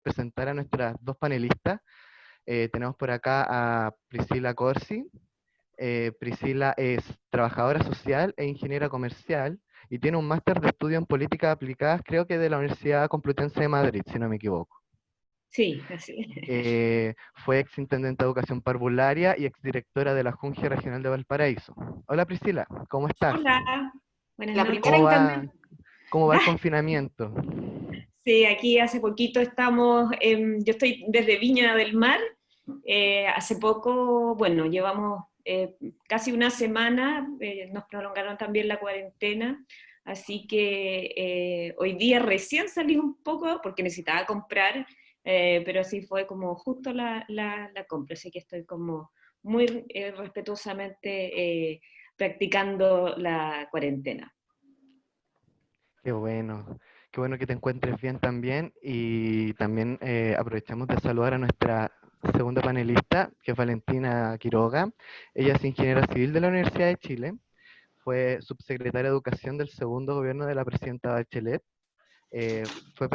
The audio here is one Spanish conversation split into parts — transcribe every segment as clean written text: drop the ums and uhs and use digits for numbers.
presentar a nuestras dos panelistas. Tenemos por acá a Priscila Corsi. Priscila es trabajadora social e ingeniera comercial y tiene un máster de estudio en políticas aplicadas, creo que de la Universidad Complutense de Madrid, si no me equivoco. Sí, así. Fue exintendente de Educación Parvularia y exdirectora de la Junta Regional de Valparaíso. Hola Priscila, ¿cómo estás? Hola, buenas La noches. primera ¿Cómo va, intendente. cómo va el confinamiento? Sí, aquí hace poquito estamos, yo estoy desde Viña del Mar, hace poco, bueno, llevamos casi una semana, nos prolongaron también la cuarentena, así que hoy día recién salí un poco porque necesitaba comprar, pero así fue como justo la compra, así que estoy como muy respetuosamente practicando la cuarentena. Qué bueno que te encuentres bien también y también aprovechamos de saludar a nuestra segunda panelista, que es Valentina Quiroga. Ella es ingeniera civil de la Universidad de Chile, fue subsecretaria de Educación del segundo gobierno de la presidenta Bachelet, fue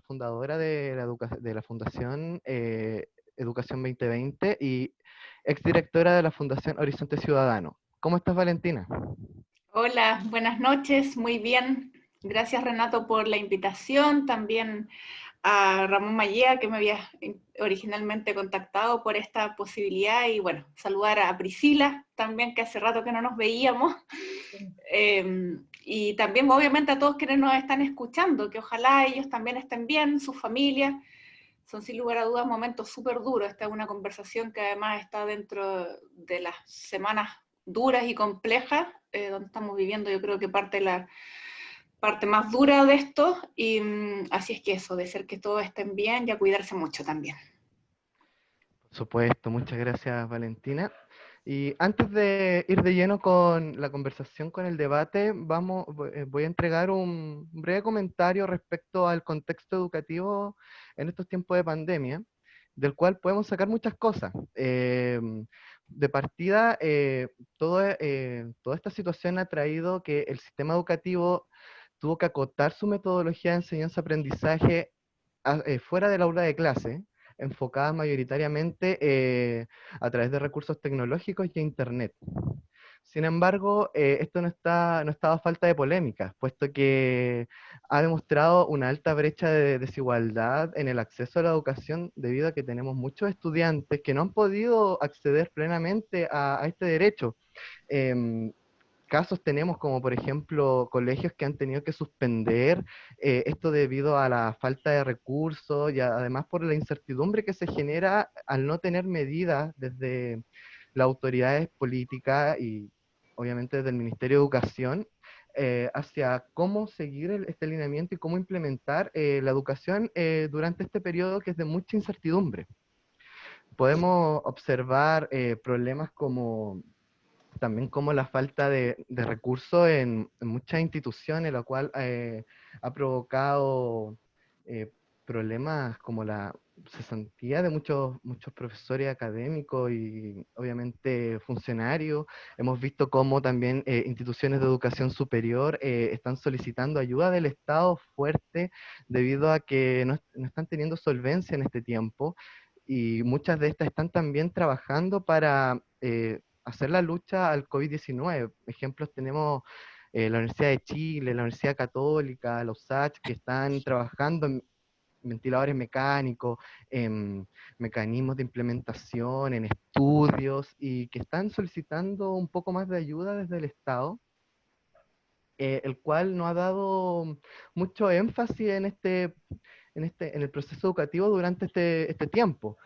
fundadora de la Fundación Educación 2020 y exdirectora de la Fundación Horizonte Ciudadano. ¿Cómo estás, Valentina? Hola, buenas noches, muy bien. Gracias Renato por la invitación, también a Ramón Mallea que me había originalmente contactado por esta posibilidad y bueno, saludar a Priscila también que hace rato que no nos veíamos y también obviamente a todos quienes nos están escuchando, que ojalá ellos también estén bien, sus familias. Son sin lugar a dudas momentos súper duros. Esta es una conversación que además está dentro de las semanas duras y complejas, donde estamos viviendo yo creo que la parte más dura de esto, y así es que eso, de ser que todos estén bien y a cuidarse mucho también. Por supuesto, muchas gracias Valentina. Y antes de ir de lleno con la conversación, con el debate, voy a entregar un breve comentario respecto al contexto educativo en estos tiempos de pandemia, del cual podemos sacar muchas cosas. De partida, toda esta situación ha traído que el sistema educativo tuvo que acotar su metodología de enseñanza-aprendizaje fuera del aula de clase, enfocadas mayoritariamente a través de recursos tecnológicos y Internet. Sin embargo, esto no estaba a falta de polémica, puesto que ha demostrado una alta brecha de desigualdad en el acceso a la educación debido a que tenemos muchos estudiantes que no han podido acceder plenamente a este derecho. Em, Casos tenemos como por ejemplo colegios que han tenido que suspender esto debido a la falta de recursos y además por la incertidumbre que se genera al no tener medidas desde las autoridades políticas y obviamente desde el Ministerio de Educación hacia cómo seguir este lineamiento y cómo implementar la educación durante este periodo que es de mucha incertidumbre. Podemos observar problemas como también como la falta de recursos en muchas instituciones, lo cual ha provocado problemas como la cesantía de muchos profesores académicos y obviamente funcionarios. Hemos visto cómo también instituciones de educación superior están solicitando ayuda del Estado fuerte debido a que no están teniendo solvencia en este tiempo y muchas de estas están también trabajando para hacer la lucha al COVID-19. Ejemplos tenemos la Universidad de Chile, la Universidad Católica, la USACH, que están trabajando en ventiladores mecánicos, en mecanismos de implementación, en estudios, y que están solicitando un poco más de ayuda desde el Estado, el cual no ha dado mucho énfasis en el proceso educativo durante este tiempo.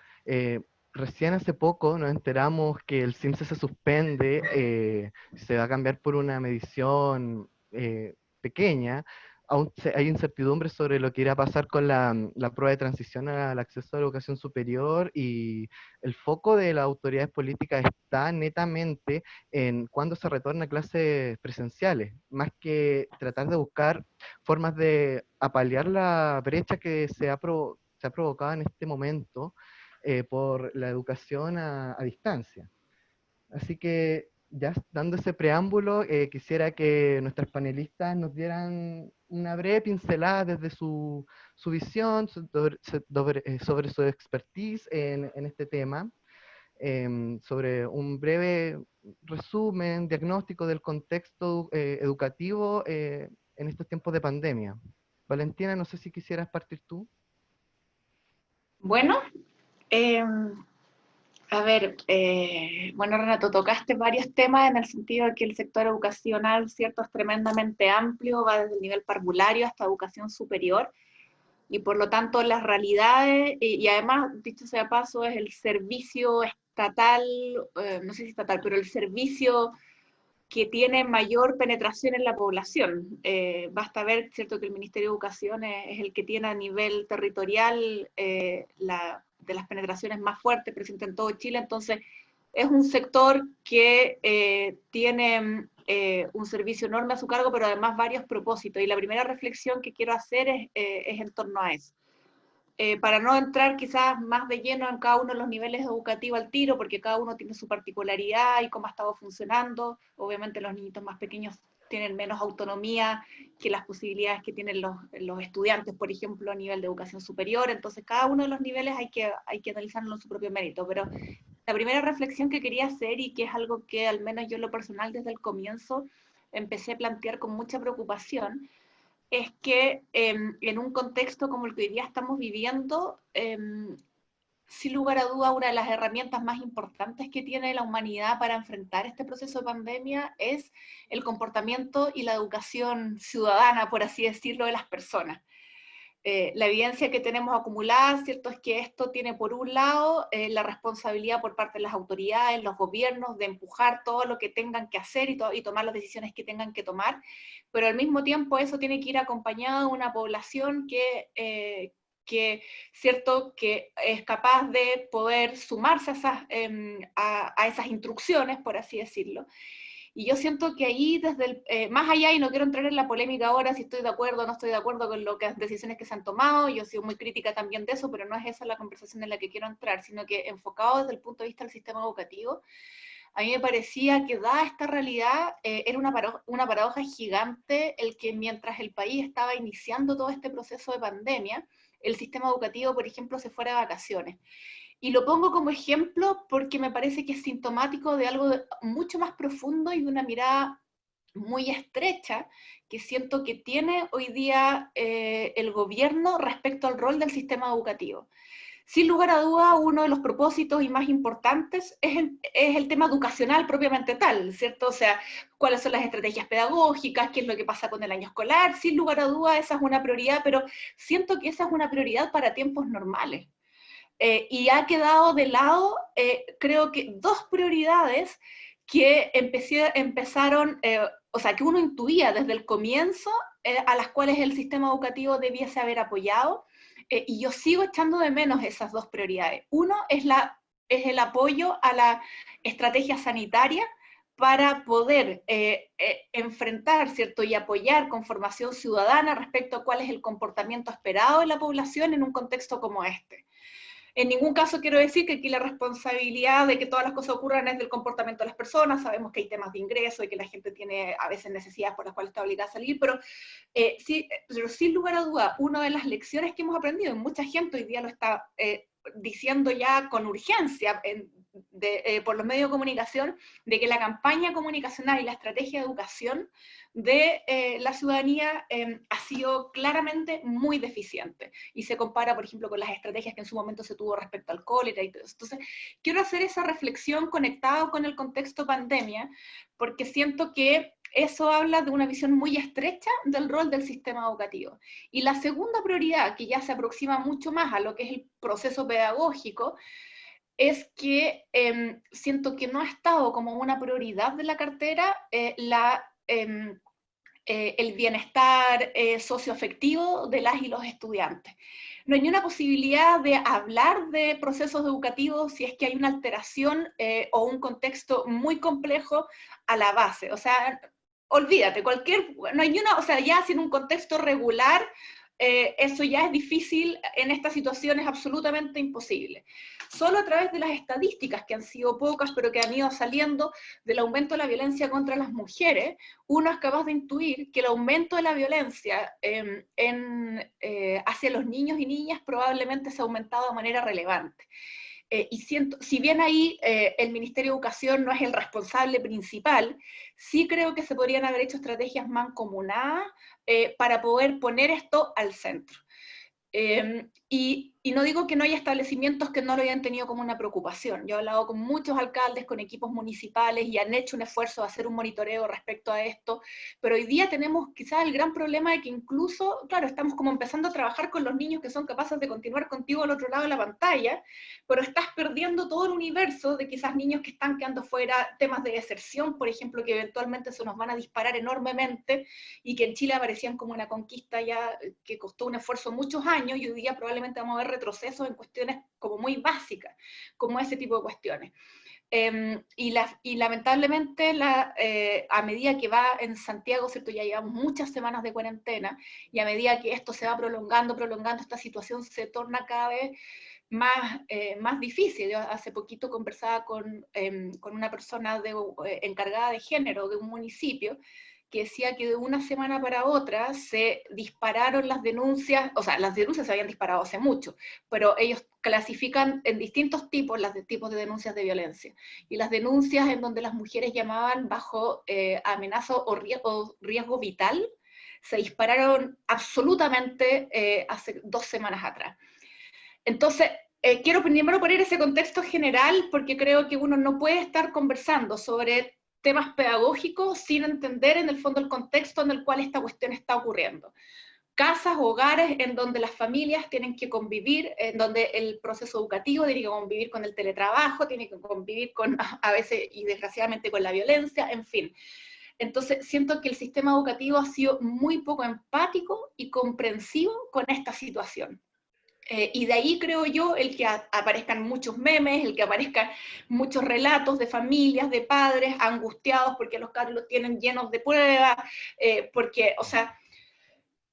Recién hace poco nos enteramos que el CIMSE se suspende, se va a cambiar por una medición pequeña. Aún hay incertidumbre sobre lo que irá a pasar con la prueba de transición al acceso a la educación superior y el foco de las autoridades políticas está netamente en cuándo se retorna a clases presenciales, más que tratar de buscar formas de apalear la brecha que se ha provocado en este momento por la educación a distancia. Así que ya dando ese preámbulo, quisiera que nuestras panelistas nos dieran una breve pincelada desde su visión sobre su expertise en este tema, sobre un breve resumen, diagnóstico del contexto educativo en estos tiempos de pandemia. Valentina, no sé si quisieras partir tú. Bueno, a ver, bueno, Renato, tocaste varios temas en el sentido de que el sector educacional, cierto, es tremendamente amplio, va desde el nivel parvulario hasta educación superior, y por lo tanto las realidades, y además, dicho sea de paso, es el servicio estatal, no sé si estatal, pero el servicio que tiene mayor penetración en la población. Basta ver, cierto, que el Ministerio de Educación es el que tiene a nivel territorial de las penetraciones más fuertes presentes en todo Chile, entonces es un sector que tiene un servicio enorme a su cargo, pero además varios propósitos, y la primera reflexión que quiero hacer es en torno a eso. Para no entrar quizás más de lleno en cada uno de los niveles educativos al tiro, porque cada uno tiene su particularidad y cómo ha estado funcionando. Obviamente los niñitos más pequeños tienen menos autonomía que las posibilidades que tienen los estudiantes, por ejemplo, a nivel de educación superior. Entonces cada uno de los niveles hay que analizarlo en su propio mérito. Pero la primera reflexión que quería hacer, y que es algo que al menos yo en lo personal desde el comienzo empecé a plantear con mucha preocupación, es que en un contexto como el que hoy día estamos viviendo, sin lugar a duda, una de las herramientas más importantes que tiene la humanidad para enfrentar este proceso de pandemia es el comportamiento y la educación ciudadana, por así decirlo, de las personas. La evidencia que tenemos acumulada, ¿cierto?, es que esto tiene por un lado la responsabilidad por parte de las autoridades, los gobiernos, de empujar todo lo que tengan que hacer y tomar las decisiones que tengan que tomar, pero al mismo tiempo eso tiene que ir acompañado de una población ¿cierto?, que es capaz de poder sumarse a esas instrucciones, por así decirlo. Y yo siento que ahí, más allá, y no quiero entrar en la polémica ahora si estoy de acuerdo o no estoy de acuerdo con las decisiones que se han tomado, yo he sido muy crítica también de eso, pero no es esa la conversación en la que quiero entrar, sino que enfocado desde el punto de vista del sistema educativo, a mí me parecía que dada esta realidad, era una paradoja gigante el que mientras el país estaba iniciando todo este proceso de pandemia, el sistema educativo, por ejemplo, se fuera de vacaciones. Y lo pongo como ejemplo porque me parece que es sintomático de algo mucho más profundo y de una mirada muy estrecha que siento que tiene hoy día el gobierno respecto al rol del sistema educativo. Sin lugar a duda, uno de los propósitos y más importantes es el tema educacional propiamente tal, ¿cierto? O sea, cuáles son las estrategias pedagógicas, qué es lo que pasa con el año escolar. Sin lugar a duda, esa es una prioridad, pero siento que esa es una prioridad para tiempos normales. Y ha quedado de lado, creo que dos prioridades que empezaron, o sea, que uno intuía desde el comienzo, a las cuales el sistema educativo debiese haber apoyado, y yo sigo echando de menos esas dos prioridades. Uno es el apoyo a la estrategia sanitaria para poder enfrentar, ¿cierto?, y apoyar con formación ciudadana respecto a cuál es el comportamiento esperado de la población en un contexto como este. En ningún caso quiero decir que aquí la responsabilidad de que todas las cosas ocurran es del comportamiento de las personas. Sabemos que hay temas de ingreso y que la gente tiene a veces necesidades por las cuales está obligada a salir, pero sin lugar a duda, una de las lecciones que hemos aprendido, y mucha gente hoy día lo está diciendo ya con urgencia por los medios de comunicación, de que la campaña comunicacional y la estrategia de educación de la ciudadanía ha sido claramente muy deficiente, y se compara, por ejemplo, con las estrategias que en su momento se tuvo respecto al cólera y todo eso. Entonces, quiero hacer esa reflexión conectada con el contexto pandemia, porque siento que eso habla de una visión muy estrecha del rol del sistema educativo. Y la segunda prioridad, que ya se aproxima mucho más a lo que es el proceso pedagógico, es que siento que no ha estado como una prioridad de la cartera el bienestar socioafectivo de las y los estudiantes. No hay una posibilidad de hablar de procesos educativos si es que hay una alteración o un contexto muy complejo a la base. O sea, olvídate, no hay una, o sea, ya sin un contexto regular, eso ya es difícil en esta situación, es absolutamente imposible. Solo a través de las estadísticas, que han sido pocas, pero que han ido saliendo del aumento de la violencia contra las mujeres, uno es capaz de intuir que el aumento de la violencia hacia los niños y niñas probablemente se ha aumentado de manera relevante. Si bien ahí el Ministerio de Educación no es el responsable principal, sí creo que se podrían haber hecho estrategias mancomunadas para poder poner esto al centro. Y no digo que no haya establecimientos que no lo hayan tenido como una preocupación. Yo he hablado con muchos alcaldes, con equipos municipales, y han hecho un esfuerzo de hacer un monitoreo respecto a esto, pero hoy día tenemos quizás el gran problema de que incluso, claro, estamos como empezando a trabajar con los niños que son capaces de continuar contigo al otro lado de la pantalla, pero estás perdiendo todo el universo de quizás niños que están quedando fuera, temas de deserción, por ejemplo, que eventualmente se nos van a disparar enormemente, y que en Chile aparecían como una conquista ya que costó un esfuerzo muchos años, y hoy día probablemente vamos a ver retrocesos en cuestiones como muy básicas, como ese tipo de cuestiones. Y lamentablemente a medida que va en Santiago, ¿cierto? Ya llevamos muchas semanas de cuarentena, y a medida que esto se va prolongando, esta situación se torna cada vez más difícil. Yo hace poquito conversaba con una persona encargada de género de un municipio, que decía que de una semana para otra se dispararon las denuncias, o sea, las denuncias se habían disparado hace mucho, pero ellos clasifican en distintos tipos tipos de denuncias de violencia. Y las denuncias en donde las mujeres llamaban bajo amenaza o riesgo vital, se dispararon absolutamente hace 2 semanas atrás. Entonces, quiero primero poner ese contexto general, porque creo que uno no puede estar conversando sobre temas pedagógicos sin entender en el fondo el contexto en el cual esta cuestión está ocurriendo. Casas, hogares en donde las familias tienen que convivir, en donde el proceso educativo tiene que convivir con el teletrabajo, tiene que convivir con, a veces y desgraciadamente, con la violencia, en fin. Entonces, siento que el sistema educativo ha sido muy poco empático y comprensivo con esta situación. Y de ahí creo yo el que aparezcan muchos memes, el que aparezcan muchos relatos de familias, de padres angustiados porque los carros los tienen llenos de pruebas, porque, o sea,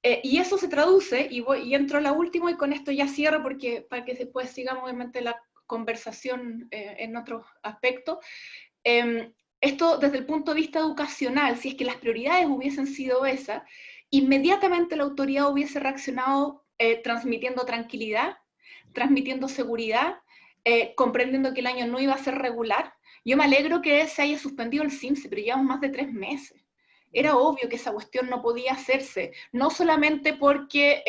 y eso se traduce, y entro a la última, y con esto ya cierro, para que después sigamos obviamente la conversación en otros aspectos. Esto desde el punto de vista educacional, si es que las prioridades hubiesen sido esas, inmediatamente la autoridad hubiese reaccionado transmitiendo tranquilidad, transmitiendo seguridad, comprendiendo que el año no iba a ser regular. Yo me alegro que se haya suspendido el CIMSE, pero llevamos más de 3 meses. Era obvio que esa cuestión no podía hacerse, no solamente porque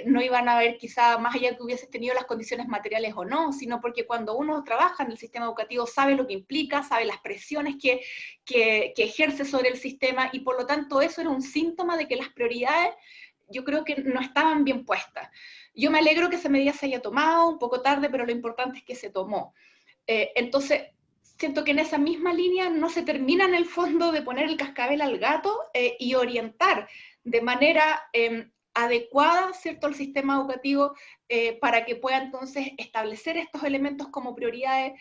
no iban a haber, quizá más allá que hubieses tenido las condiciones materiales o no, sino porque cuando uno trabaja en el sistema educativo sabe lo que implica, sabe las presiones que ejerce sobre el sistema, y por lo tanto eso era un síntoma de que las prioridades, yo creo que no estaban bien puestas. Yo me alegro que esa medida se haya tomado, un poco tarde, pero lo importante es que se tomó. Entonces, siento que en esa misma línea no se termina en el fondo de poner el cascabel al gato y orientar de manera adecuada, ¿cierto?, el sistema educativo para que pueda entonces establecer estos elementos como prioridades.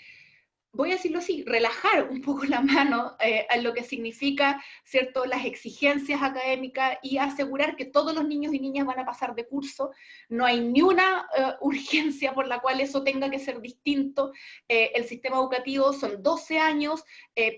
Voy a decirlo así, relajar un poco la mano en lo que significa, ¿cierto?, las exigencias académicas, y asegurar que todos los niños y niñas van a pasar de curso. No hay ni una urgencia por la cual eso tenga que ser distinto. El sistema educativo son 12 años,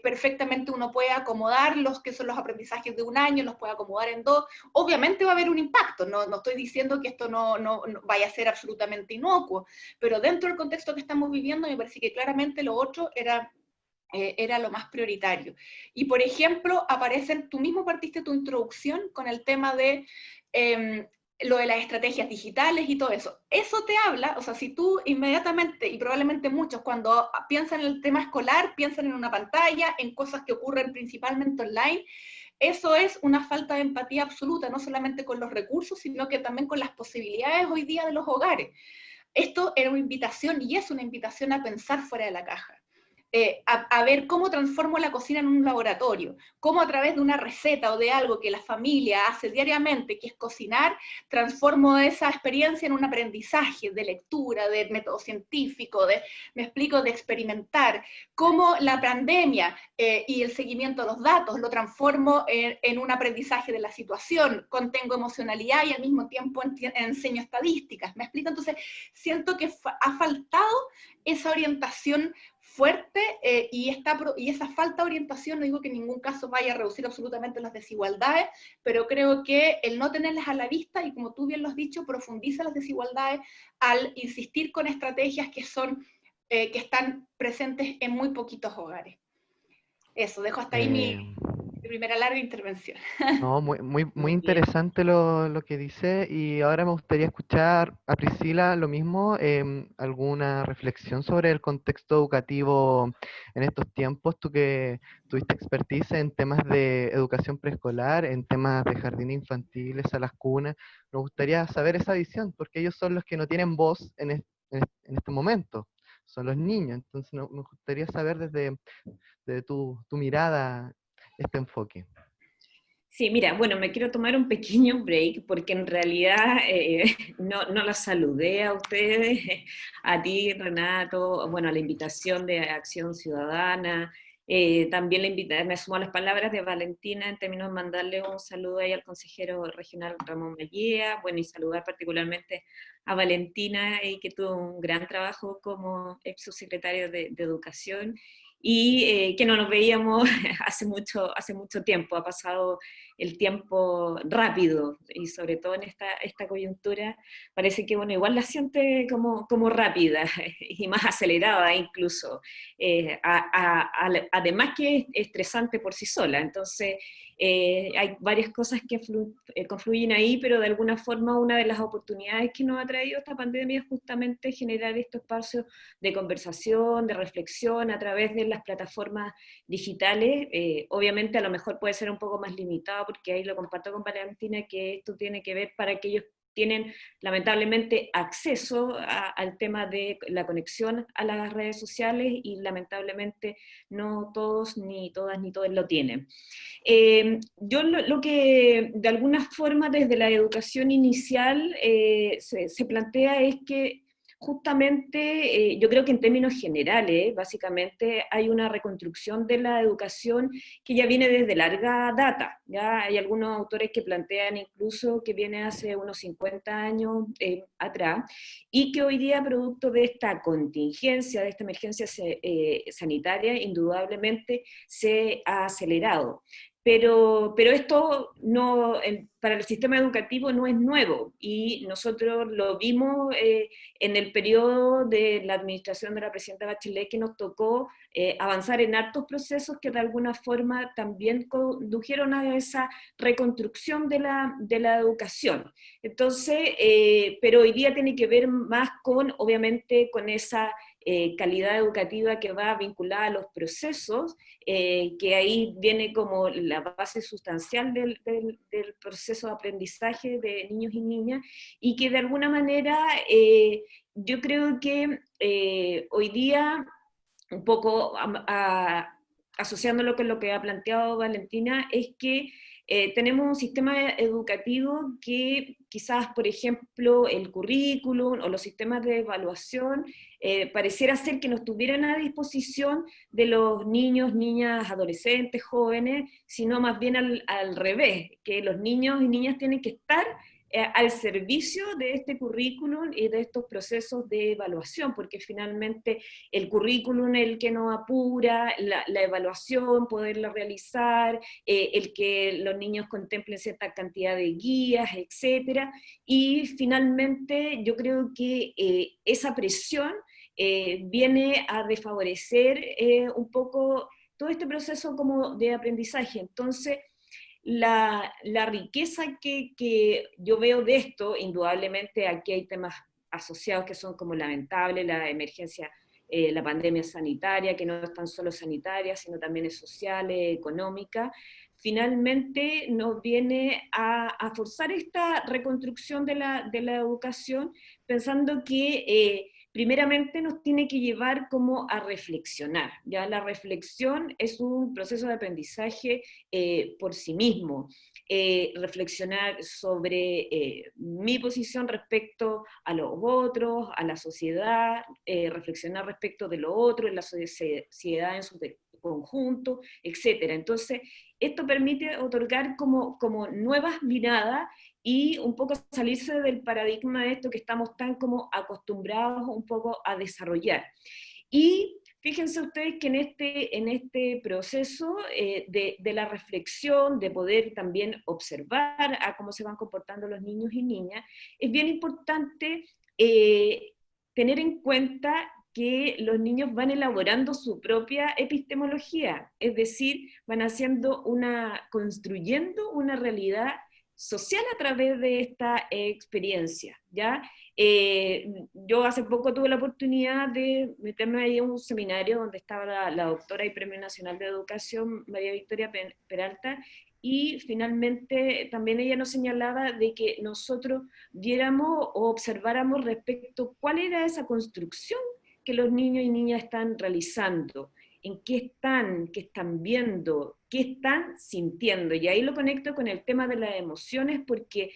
perfectamente uno puede acomodar los que son los aprendizajes de un año, los puede acomodar en 2. Obviamente va a haber un impacto, no estoy diciendo que esto no vaya a ser absolutamente inocuo, pero dentro del contexto que estamos viviendo me parece que claramente lo otro era lo más prioritario. Y por ejemplo, tú mismo partiste tu introducción con el tema de lo de las estrategias digitales y todo eso. Eso te habla, o sea, si tú inmediatamente, y probablemente muchos cuando piensan en el tema escolar, piensan en una pantalla, en cosas que ocurren principalmente online, eso es una falta de empatía absoluta, no solamente con los recursos, sino que también con las posibilidades hoy día de los hogares. Esto era una invitación, y es una invitación a pensar fuera de la caja. a ver cómo transformo la cocina en un laboratorio, cómo a través de una receta o de algo que la familia hace diariamente, que es cocinar, transformo esa experiencia en un aprendizaje de lectura, de método científico, me explico, de experimentar, cómo la pandemia y el seguimiento de los datos lo transformo en un aprendizaje de la situación, contengo emocionalidad y al mismo tiempo enseño estadísticas, me explico. Entonces siento que ha faltado esa orientación fuerte y esa falta de orientación, no digo que en ningún caso vaya a reducir absolutamente las desigualdades, pero creo que el no tenerlas a la vista, y como tú bien lo has dicho, profundiza las desigualdades al insistir con estrategias que están presentes en muy poquitos hogares. Eso, dejo hasta ahí mi primera larga intervención. No, muy Muy bien. interesante lo que dice, y ahora me gustaría escuchar a Priscila lo mismo, alguna reflexión sobre el contexto educativo en estos tiempos, tú que tuviste expertise en temas de educación preescolar, en temas de jardines infantiles, a las cunas, nos gustaría saber esa visión, porque ellos son los que no tienen voz en este momento, son los niños, entonces nos gustaría saber desde tu mirada este enfoque. Sí, mira, bueno, me quiero tomar un pequeño break porque en realidad no los saludé a ustedes, a ti, Renato, bueno, a la invitación de Acción Ciudadana, también me sumo a las palabras de Valentina en términos de mandarle un saludo ahí al consejero regional Ramón Mallea, bueno, y saludar particularmente a Valentina, que tuvo un gran trabajo como ex subsecretario de Educación, y que no nos veíamos hace mucho tiempo, ha pasado el tiempo rápido, y sobre todo en esta coyuntura, parece que, bueno, igual la siente como rápida, y más acelerada incluso, además que es estresante por sí sola, entonces hay varias cosas que confluyen ahí, pero de alguna forma una de las oportunidades que nos ha traído esta pandemia es justamente generar estos espacios de conversación, de reflexión a través de las plataformas digitales. Obviamente a lo mejor puede ser un poco más limitado, porque ahí lo comparto con Valentina, que esto tiene que ver para aquellos tienen lamentablemente acceso al tema de la conexión a las redes sociales, y lamentablemente no todos, ni todas, ni todos lo tienen. Yo lo que de alguna forma desde la educación inicial se plantea es que justamente, yo creo que en términos generales, básicamente hay una reconstrucción de la educación que ya viene desde larga data. Ya hay algunos autores que plantean incluso que viene hace unos 50 años atrás, y que hoy día, producto de esta contingencia, de esta emergencia sanitaria, indudablemente se ha acelerado. Pero esto no, para el sistema educativo no es nuevo, y nosotros lo vimos en el periodo de la administración de la presidenta Bachelet, que nos tocó avanzar en hartos procesos que de alguna forma también condujeron a esa reconstrucción de la educación. Entonces, pero hoy día tiene que ver más con, obviamente, con esa calidad educativa que va vinculada a los procesos, que ahí viene como la base sustancial del proceso de aprendizaje de niños y niñas, y que de alguna manera yo creo que hoy día, un poco asociándolo con lo que ha planteado Valentina, es que tenemos un sistema educativo que quizás, por ejemplo, el currículum o los sistemas de evaluación pareciera ser que no estuvieran a disposición de los niños, niñas, adolescentes, jóvenes, sino más bien al revés, que los niños y niñas tienen que estar al servicio de este currículum y de estos procesos de evaluación, porque finalmente el currículum es el que nos apura, la evaluación, poderla realizar, el que los niños contemplen cierta cantidad de guías, etcétera, y finalmente yo creo que esa presión viene a desfavorecer un poco todo este proceso como de aprendizaje. Entonces, la riqueza que yo veo de esto, indudablemente aquí hay temas asociados que son como lamentables, la emergencia, la pandemia sanitaria, que no es tan solo sanitaria, sino también es social, económica, finalmente nos viene a forzar esta reconstrucción de la educación, pensando que primeramente nos tiene que llevar como a reflexionar. Ya la reflexión es un proceso de aprendizaje por sí mismo. Reflexionar sobre mi posición respecto a los otros, a la sociedad, reflexionar respecto de lo otro, en la sociedad en su conjunto, etc. Entonces, esto permite otorgar como nuevas miradas y un poco salirse del paradigma de esto que estamos tan como acostumbrados un poco a desarrollar. Y fíjense ustedes que en este proceso de la reflexión, de poder también observar a cómo se van comportando los niños y niñas, es bien importante tener en cuenta que los niños van elaborando su propia epistemología, es decir, van construyendo una realidad social a través de esta experiencia, ¿ya? Yo hace poco tuve la oportunidad de meterme ahí en un seminario donde estaba la doctora y Premio Nacional de Educación, María Victoria Peralta, y finalmente también ella nos señalaba de que nosotros viéramos o observáramos respecto cuál era esa construcción que los niños y niñas están realizando, en qué están viendo, qué están sintiendo. Y ahí lo conecto con el tema de las emociones, porque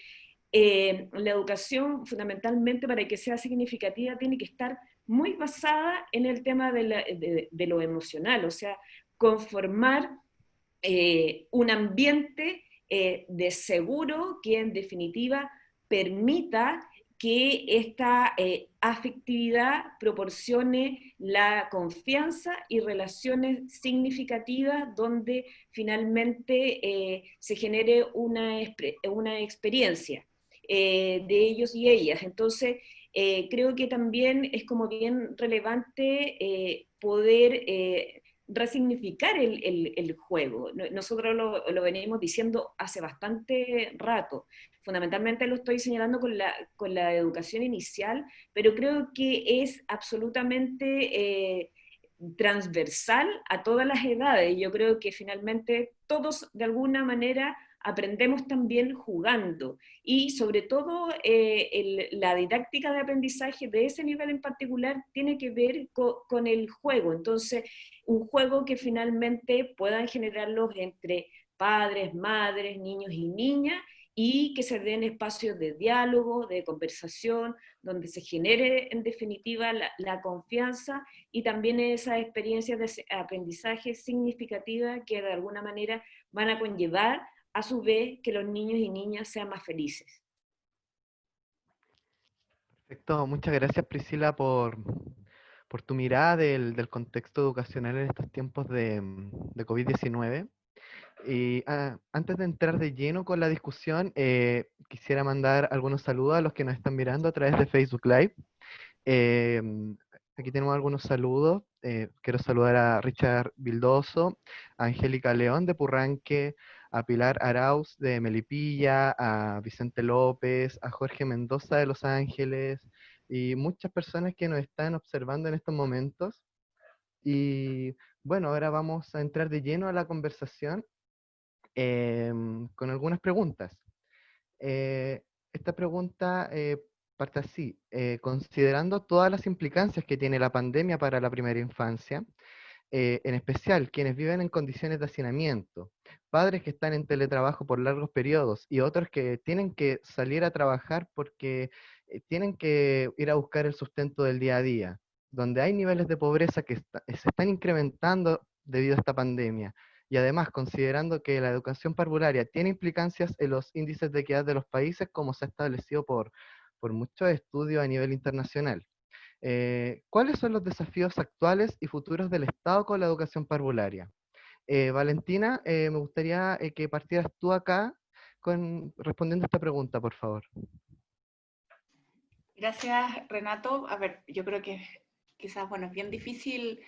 la educación fundamentalmente para que sea significativa tiene que estar muy basada en el tema de lo emocional, o sea, conformar un ambiente de seguro que en definitiva permita que esta afectividad proporcione la confianza y relaciones significativas donde finalmente se genere una experiencia de ellos y ellas. Entonces, creo que también es como bien relevante poder resignificar el juego. Nosotros lo venimos diciendo hace bastante rato. Fundamentalmente lo estoy señalando con la educación inicial, pero creo que es absolutamente transversal a todas las edades. Yo creo que finalmente todos de alguna manera aprendemos también jugando y sobre todo la didáctica de aprendizaje de ese nivel en particular tiene que ver con el juego. Entonces, un juego que finalmente puedan generarlos entre padres, madres, niños y niñas, y que se den espacios de diálogo, de conversación, donde se genere en definitiva la confianza y también esas experiencias de aprendizaje significativas que de alguna manera van a conllevar a su vez que los niños y niñas sean más felices. Perfecto, muchas gracias Priscila por tu mirada del contexto educacional en estos tiempos de COVID-19. Y antes de entrar de lleno con la discusión, quisiera mandar algunos saludos a los que nos están mirando a través de Facebook Live. Eh, Aquí tenemos algunos saludos. Quiero saludar a Richard Vildoso, a Angélica León de Purranque, a Pilar Arauz de Melipilla, a Vicente López, a Jorge Mendoza de Los Ángeles y muchas personas que nos están observando en estos momentos. Y bueno, ahora vamos a entrar de lleno a la conversación con algunas preguntas. Esta pregunta parte así, considerando todas las implicancias que tiene la pandemia para la primera infancia, en especial quienes viven en condiciones de hacinamiento, padres que están en teletrabajo por largos periodos y otros que tienen que salir a trabajar porque tienen que ir a buscar el sustento del día a día, donde hay niveles de pobreza que se están incrementando debido a esta pandemia. Y además, considerando que la educación parvularia tiene implicancias en los índices de equidad de los países, como se ha establecido por muchos estudios a nivel internacional. ¿Cuáles son los desafíos actuales y futuros del Estado con la educación parvularia? Valentina, me gustaría que partieras tú acá respondiendo a esta pregunta, por favor. Gracias, Renato. A ver, yo creo que quizás, bueno, es bien difícil.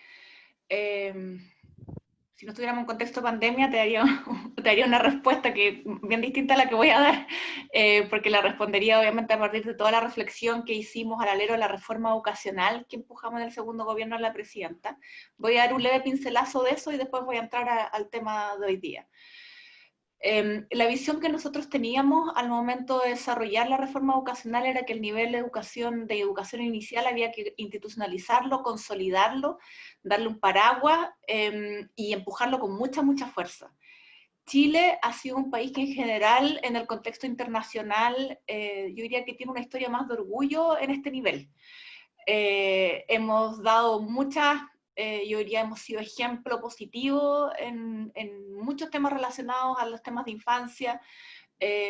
Si no estuviéramos en contexto pandemia, te daría una respuesta que bien distinta a la que voy a dar, porque la respondería obviamente a partir de toda la reflexión que hicimos al alero de la reforma educacional que empujamos en el segundo gobierno de la presidenta. Voy a dar un leve pincelazo de eso y después voy a entrar al tema de hoy día. La visión que nosotros teníamos al momento de desarrollar la reforma educacional era que el nivel de educación inicial había que institucionalizarlo, consolidarlo, darle un paraguas y empujarlo con mucha, mucha fuerza. Chile ha sido un país que en general, en el contexto internacional, yo diría que tiene una historia más de orgullo en este nivel. Hemos dado muchas, yo diría, hemos sido ejemplo positivo en muchos temas relacionados a los temas de infancia,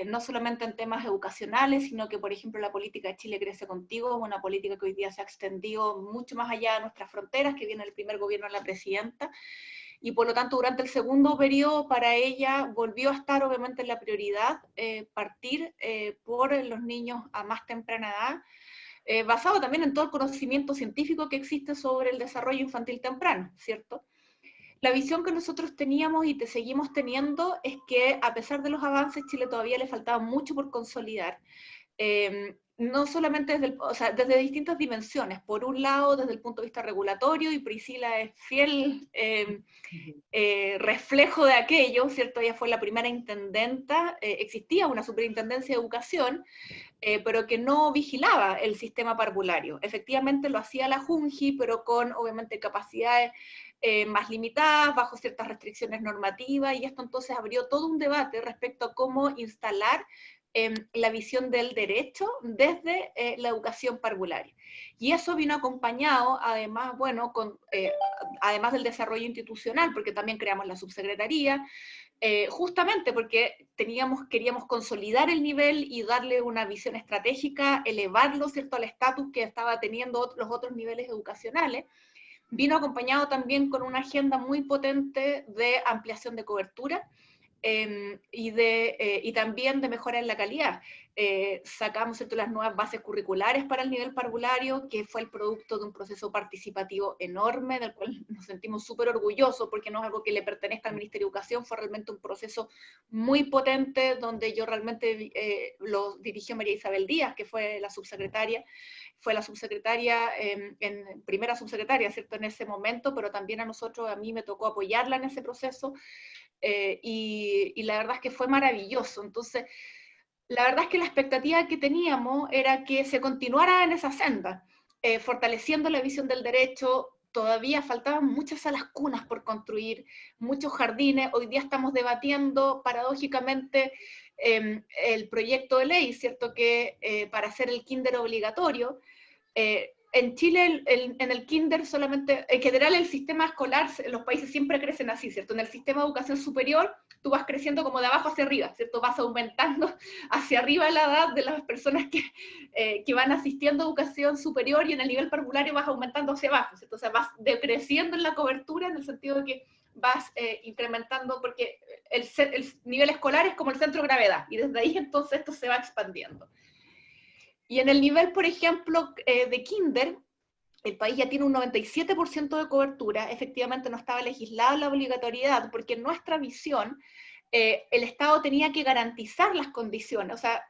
no solamente en temas educacionales, sino que, por ejemplo, la política de Chile Crece Contigo es una política que hoy día se ha extendido mucho más allá de nuestras fronteras, que viene el primer gobierno de la presidenta, y por lo tanto durante el segundo periodo para ella volvió a estar obviamente en la prioridad partir por los niños a más temprana edad, basado también en todo el conocimiento científico que existe sobre el desarrollo infantil temprano, ¿cierto? La visión que nosotros teníamos y te seguimos teniendo es que a pesar de los avances, Chile todavía le faltaba mucho por consolidar. No solamente desde distintas dimensiones. Por un lado, desde el punto de vista regulatorio, y Priscila es fiel reflejo de aquello, ¿cierto? Ella fue la primera intendenta, existía una superintendencia de educación, pero que no vigilaba el sistema parvulario. Efectivamente lo hacía la Junji, pero con obviamente capacidades más limitadas, bajo ciertas restricciones normativas, y esto entonces abrió todo un debate respecto a cómo instalar la visión del derecho desde la educación parvularia. Y eso vino acompañado, además, bueno, además del desarrollo institucional, porque también creamos la subsecretaría, justamente porque queríamos consolidar el nivel y darle una visión estratégica, elevarlo, ¿cierto?, al estatus que estaba teniendo los otros niveles educacionales. Vino acompañado también con una agenda muy potente de ampliación de cobertura, y también de mejora en la calidad. Sacamos, ¿cierto?, las nuevas bases curriculares para el nivel parvulario, que fue el producto de un proceso participativo enorme, del cual nos sentimos súper orgullosos, porque no es algo que le pertenezca al Ministerio de Educación, fue realmente un proceso muy potente, donde yo realmente lo dirigió María Isabel Díaz, que fue la subsecretaria, primera subsecretaria, ¿cierto?, en ese momento, pero también a mí me tocó apoyarla en ese proceso, y la verdad es que fue maravilloso. Entonces, la verdad es que la expectativa que teníamos era que se continuara en esa senda, fortaleciendo la visión del derecho. Todavía faltaban muchas salas cunas por construir, muchos jardines. Hoy día estamos debatiendo, paradójicamente, el proyecto de ley, ¿cierto?, que para hacer el kinder obligatorio. En Chile, en el kinder solamente, en general el sistema escolar, los países siempre crecen así, ¿cierto? En el sistema de educación superior, tú vas creciendo como de abajo hacia arriba, ¿cierto? Vas aumentando hacia arriba la edad de las personas que van asistiendo a educación superior, y en el nivel parvulario vas aumentando hacia abajo, ¿cierto? O sea, vas decreciendo en la cobertura, en el sentido de que vas incrementando, porque el nivel escolar es como el centro de gravedad, y desde ahí entonces esto se va expandiendo. Y en el nivel, por ejemplo, de kinder, el país ya tiene un 97% de cobertura. Efectivamente no estaba legislada la obligatoriedad, porque en nuestra visión el Estado tenía que garantizar las condiciones. O sea,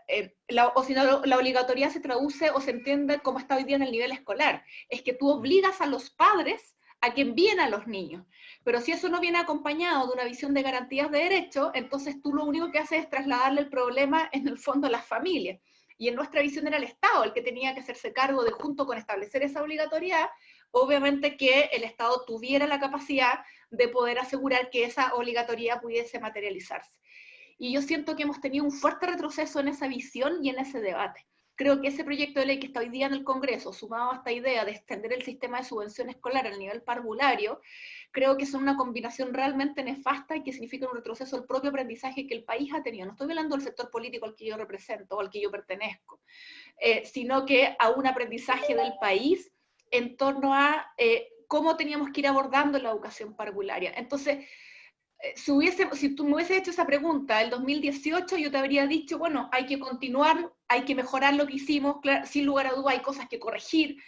o si no, la obligatoriedad se traduce o se entiende como está hoy día en el nivel escolar. Es que tú obligas a los padres a que envíen a los niños. Pero si eso no viene acompañado de una visión de garantías de derecho, entonces tú lo único que haces es trasladarle el problema en el fondo a las familias. Y en nuestra visión era el Estado el que tenía que hacerse cargo de, junto con establecer esa obligatoriedad, obviamente que el Estado tuviera la capacidad de poder asegurar que esa obligatoriedad pudiese materializarse. Y yo siento que hemos tenido un fuerte retroceso en esa visión y en ese debate. Creo que ese proyecto de ley que está hoy día en el Congreso, sumado a esta idea de extender el sistema de subvención escolar al nivel parvulario, creo que son una combinación realmente nefasta y que significa un retroceso al propio aprendizaje que el país ha tenido. No estoy hablando del sector político al que yo represento o al que yo pertenezco, sino que a un aprendizaje del país en torno a cómo teníamos que ir abordando la educación parvularia. Entonces, si tú me hubieses hecho esa pregunta el 2018, yo te habría dicho, bueno, hay que continuar hay que mejorar lo que hicimos, sin lugar a duda hay cosas que corregir,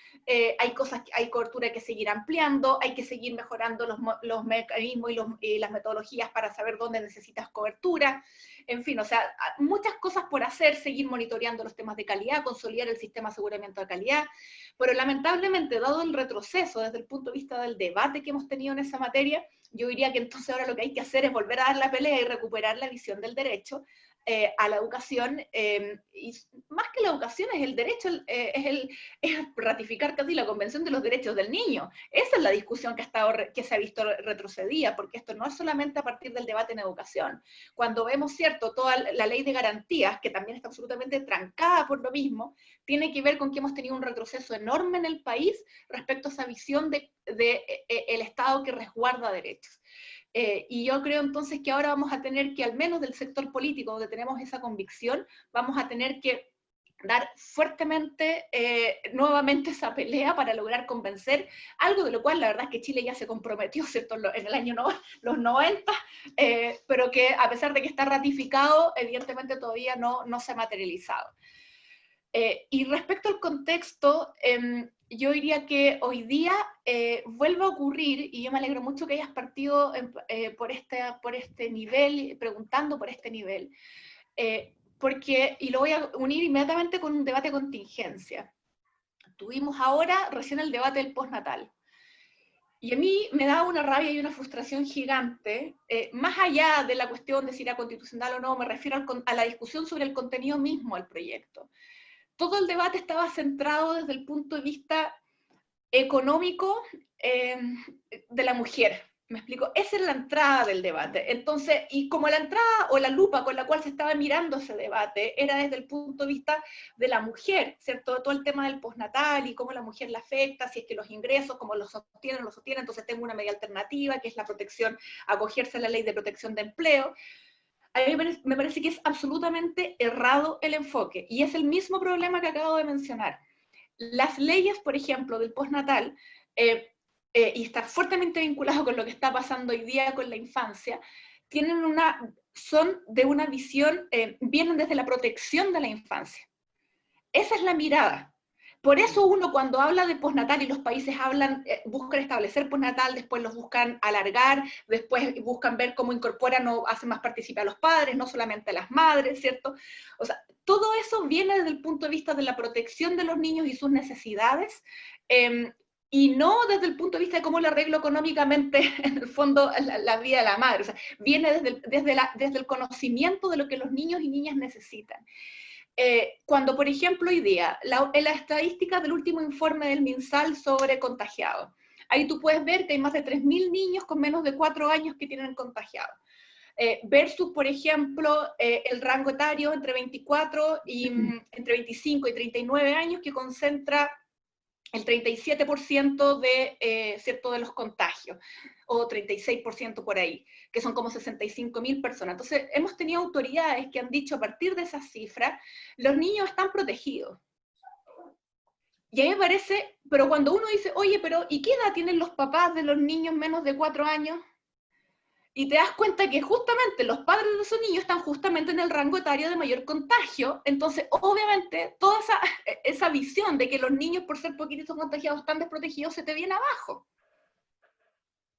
hay cobertura que seguir ampliando, hay que seguir mejorando los mecanismos y las metodologías para saber dónde necesitas cobertura, en fin, o sea, muchas cosas por hacer, seguir monitoreando los temas de calidad, consolidar el sistema de aseguramiento de calidad, pero lamentablemente, dado el retroceso desde el punto de vista del debate que hemos tenido en esa materia, yo diría que entonces ahora lo que hay que hacer es volver a dar la pelea y recuperar la visión del derecho a la educación, y más que la educación es el derecho, es ratificar casi la Convención de los Derechos del Niño. Esa es la discusión que se ha visto retrocedida, porque esto no es solamente a partir del debate en educación. Cuando vemos, cierto, toda la ley de garantías, que también está absolutamente trancada por lo mismo, tiene que ver con que hemos tenido un retroceso enorme en el país respecto a esa visión de el Estado que resguarda derechos. Y yo creo entonces que ahora vamos a tener que, al menos del sector político, donde tenemos esa convicción, vamos a tener que dar fuertemente, nuevamente esa pelea para lograr convencer, algo de lo cual la verdad es que Chile ya se comprometió, ¿cierto?, en el año los 90, pero que a pesar de que está ratificado, evidentemente todavía no se ha materializado. Y respecto al contexto, yo diría que hoy día vuelve a ocurrir, y yo me alegro mucho que hayas partido por este nivel, preguntando por este nivel, y lo voy a unir inmediatamente con un debate de contingencia. Tuvimos ahora recién el debate del postnatal. Y a mí me da una rabia y una frustración gigante, más allá de la cuestión de si era constitucional o no, me refiero a la discusión sobre el contenido mismo del proyecto. Todo el debate estaba centrado desde el punto de vista económico de la mujer. ¿Me explico? Esa es la entrada del debate. Entonces, y como la entrada o la lupa con la cual se estaba mirando ese debate era desde el punto de vista de la mujer, ¿cierto? Todo el tema del postnatal y cómo la mujer la afecta, si es que los ingresos, cómo los sostienen, entonces tengo una media alternativa, que es la protección, acogerse a la ley de protección de empleo. A mí me parece que es absolutamente errado el enfoque, y es el mismo problema que acabo de mencionar. Las leyes, por ejemplo, del postnatal, y está fuertemente vinculado con lo que está pasando hoy día con la infancia, son de una visión, vienen desde la protección de la infancia. Esa es la mirada. Por eso uno cuando habla de postnatal y los países buscan establecer postnatal, después los buscan alargar, después buscan ver cómo incorporan o hacen más partícipe a los padres, no solamente a las madres, ¿cierto? O sea, todo eso viene desde el punto de vista de la protección de los niños y sus necesidades, y no desde el punto de vista de cómo le arreglo económicamente, en el fondo, la vida de la madre. O sea, viene desde el conocimiento de lo que los niños y niñas necesitan. Cuando, por ejemplo, hoy día, en la estadística del último informe del MinSal sobre contagiados, ahí tú puedes ver que hay más de 3.000 niños con menos de 4 años que tienen contagiados. Versus, por ejemplo, el rango etario entre 25 y 39 años, que concentra el 37% ¿cierto?, de los contagios, o 36% por ahí, que son como 65.000 personas. Entonces, hemos tenido autoridades que han dicho a partir de esas cifras, los niños están protegidos. Y a mí me parece, pero cuando uno dice, oye, pero ¿y qué edad tienen los papás de los niños menos de 4 años? Y te das cuenta que justamente los padres de esos niños están justamente en el rango etario de mayor contagio. Entonces, obviamente, toda esa visión de que los niños, por ser poquititos contagiados, están desprotegidos, se te viene abajo.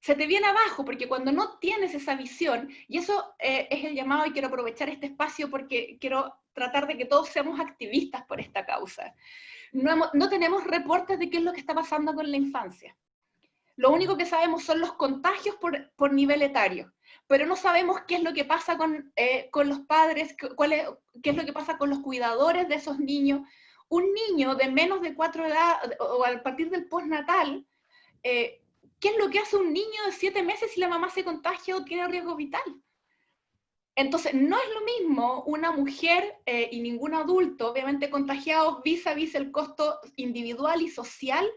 Se te viene abajo, porque cuando no tienes esa visión, y eso es el llamado, y quiero aprovechar este espacio porque quiero tratar de que todos seamos activistas por esta causa. No tenemos reportes de qué es lo que está pasando con la infancia. Lo único que sabemos son los contagios por nivel etario, pero no sabemos qué es lo que pasa con los padres, qué es lo que pasa con los cuidadores de esos niños. Un niño de menos de 4 edades, o a partir del postnatal, ¿qué es lo que hace un niño de 7 meses si la mamá se contagia o tiene riesgo vital? Entonces, no es lo mismo una mujer y ningún adulto, obviamente contagiado, vis a vis el costo individual y social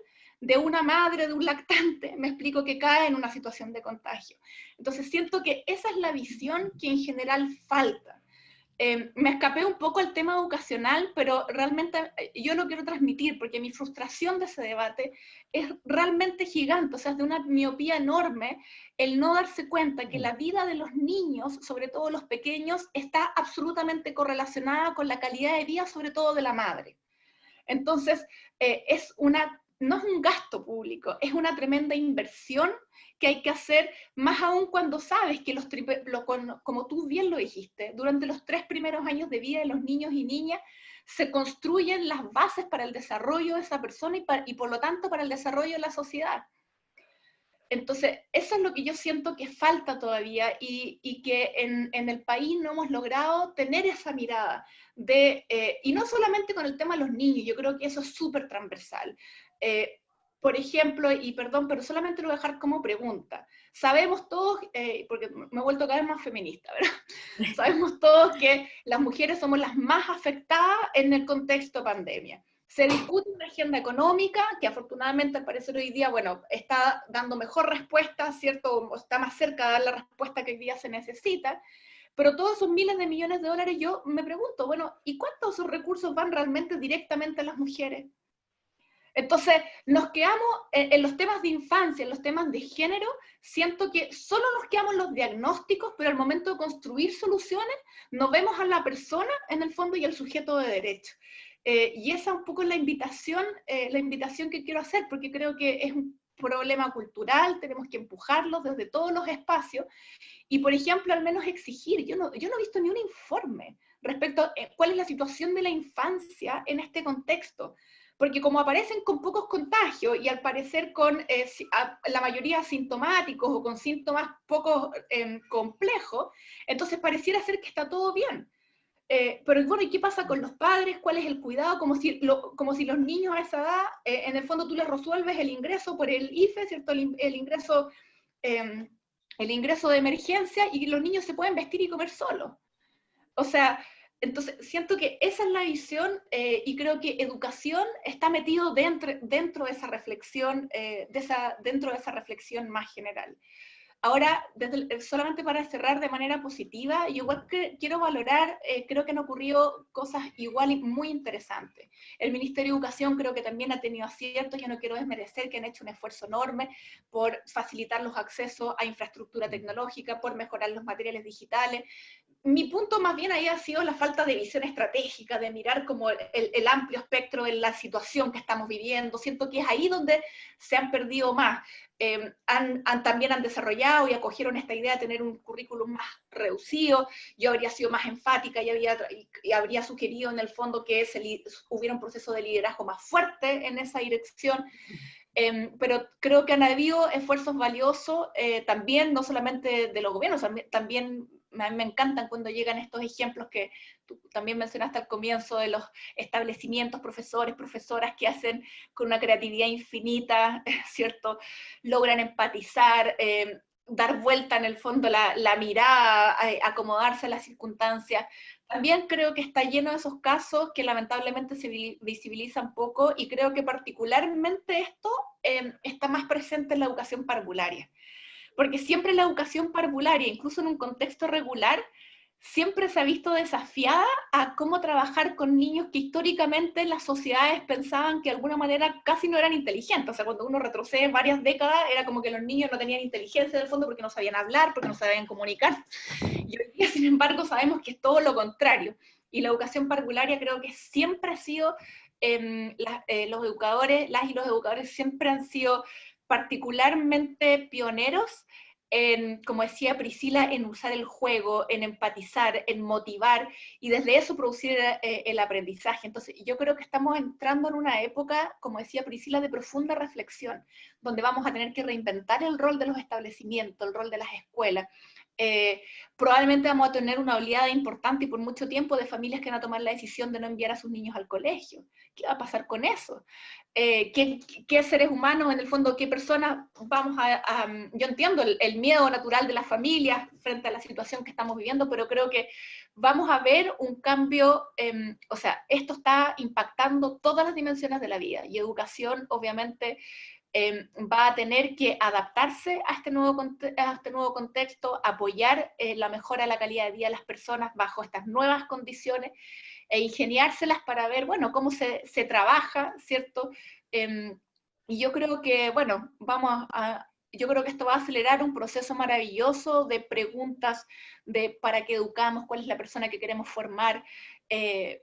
de una madre, de un lactante, me explico, que cae en una situación de contagio. Entonces siento que esa es la visión que en general falta. Me escapé un poco al tema educacional, pero realmente yo lo quiero transmitir porque mi frustración de ese debate es realmente gigante, o sea, es de una miopía enorme el no darse cuenta que la vida de los niños, sobre todo los pequeños, está absolutamente correlacionada con la calidad de vida, sobre todo de la madre. Entonces, no es un gasto público, es una tremenda inversión que hay que hacer, más aún cuando sabes que como tú bien lo dijiste, durante los 3 primeros años de vida de los niños y niñas se construyen las bases para el desarrollo de esa persona y por lo tanto para el desarrollo de la sociedad. Entonces, eso es lo que yo siento que falta todavía y que en el país no hemos logrado tener esa mirada y no solamente con el tema de los niños, yo creo que eso es súper transversal. Por ejemplo, y perdón, pero solamente lo voy a dejar como pregunta. Sabemos todos, porque me he vuelto cada vez más feminista, ¿verdad? Sabemos todos que las mujeres somos las más afectadas en el contexto de pandemia. Se discute una agenda económica que afortunadamente al parecer hoy día, bueno, está dando mejor respuesta, ¿cierto? O está más cerca de dar la respuesta que hoy día se necesita, pero todos esos miles de millones de dólares, yo me pregunto, bueno, ¿y cuántos de esos recursos van realmente directamente a las mujeres? Entonces, nos quedamos en los temas de infancia, en los temas de género, siento que solo nos quedamos los diagnósticos, pero al momento de construir soluciones, no vemos a la persona en el fondo y al sujeto de derecho. Y esa es un poco la invitación que quiero hacer, porque creo que es un problema cultural, tenemos que empujarlo desde todos los espacios, y por ejemplo, al menos exigir, yo no he visto ni un informe respecto a cuál es la situación de la infancia en este contexto, porque como aparecen con pocos contagios y al parecer con la mayoría asintomáticos o con síntomas poco complejos, entonces pareciera ser que está todo bien. Pero bueno, ¿y qué pasa con los padres? ¿Cuál es el cuidado? Como si los niños a esa edad, en el fondo tú les resuelves el ingreso por el IFE, ¿cierto? El ingreso de emergencia y los niños se pueden vestir y comer solos. O sea, entonces siento que esa es la visión y creo que educación está metido dentro de esa reflexión, dentro de esa reflexión más general. Ahora, solamente para cerrar de manera positiva, yo igual que quiero valorar, creo que han ocurrido cosas igual y muy interesantes. El Ministerio de Educación creo que también ha tenido aciertos, yo no quiero desmerecer que han hecho un esfuerzo enorme por facilitar los accesos a infraestructura tecnológica, por mejorar los materiales digitales. Mi punto más bien ahí ha sido la falta de visión estratégica, de mirar como el amplio espectro de la situación que estamos viviendo. Siento que es ahí donde se han perdido más. También han desarrollado y acogieron esta idea de tener un currículum más reducido. Yo habría sido más enfática y habría sugerido en el fondo que hubiera un proceso de liderazgo más fuerte en esa dirección. Pero creo que han habido esfuerzos valiosos también, no solamente de los gobiernos, también me encantan cuando llegan estos ejemplos que tú también mencionaste al comienzo de los establecimientos, profesores, profesoras que hacen con una creatividad infinita, ¿cierto? Logran empatizar, dar vuelta en el fondo la mirada, acomodarse a las circunstancias. También creo que está lleno de esos casos que lamentablemente se visibilizan poco y creo que particularmente esto está más presente en la educación parvularia. Porque siempre la educación parvularia, incluso en un contexto regular, siempre se ha visto desafiada a cómo trabajar con niños que históricamente las sociedades pensaban que de alguna manera casi no eran inteligentes. O sea, cuando uno retrocede varias décadas, era como que los niños no tenían inteligencia en el fondo porque no sabían hablar, porque no sabían comunicar. Y hoy día, sin embargo, sabemos que es todo lo contrario. Y la educación parvularia creo que siempre ha sido, los educadores, las y los educadores siempre han sido particularmente pioneros en, como decía Priscila, en usar el juego, en empatizar, en motivar, y desde eso producir el aprendizaje. Entonces, yo creo que estamos entrando en una época, como decía Priscila, de profunda reflexión, donde vamos a tener que reinventar el rol de los establecimientos, el rol de las escuelas. Probablemente vamos a tener una oleada importante y por mucho tiempo de familias que van a tomar la decisión de no enviar a sus niños al colegio. ¿Qué va a pasar con eso? ¿Qué seres humanos, en el fondo, qué personas vamos yo entiendo el miedo natural de las familias frente a la situación que estamos viviendo, pero creo que vamos a ver un cambio, o sea, esto está impactando todas las dimensiones de la vida, y educación, obviamente, va a tener que adaptarse a este nuevo contexto, apoyar la mejora de la calidad de vida de las personas bajo estas nuevas condiciones e ingeniárselas para ver, bueno, cómo se trabaja, ¿cierto? Y yo creo que, bueno, yo creo que esto va a acelerar un proceso maravilloso de preguntas de para qué educamos, cuál es la persona que queremos formar,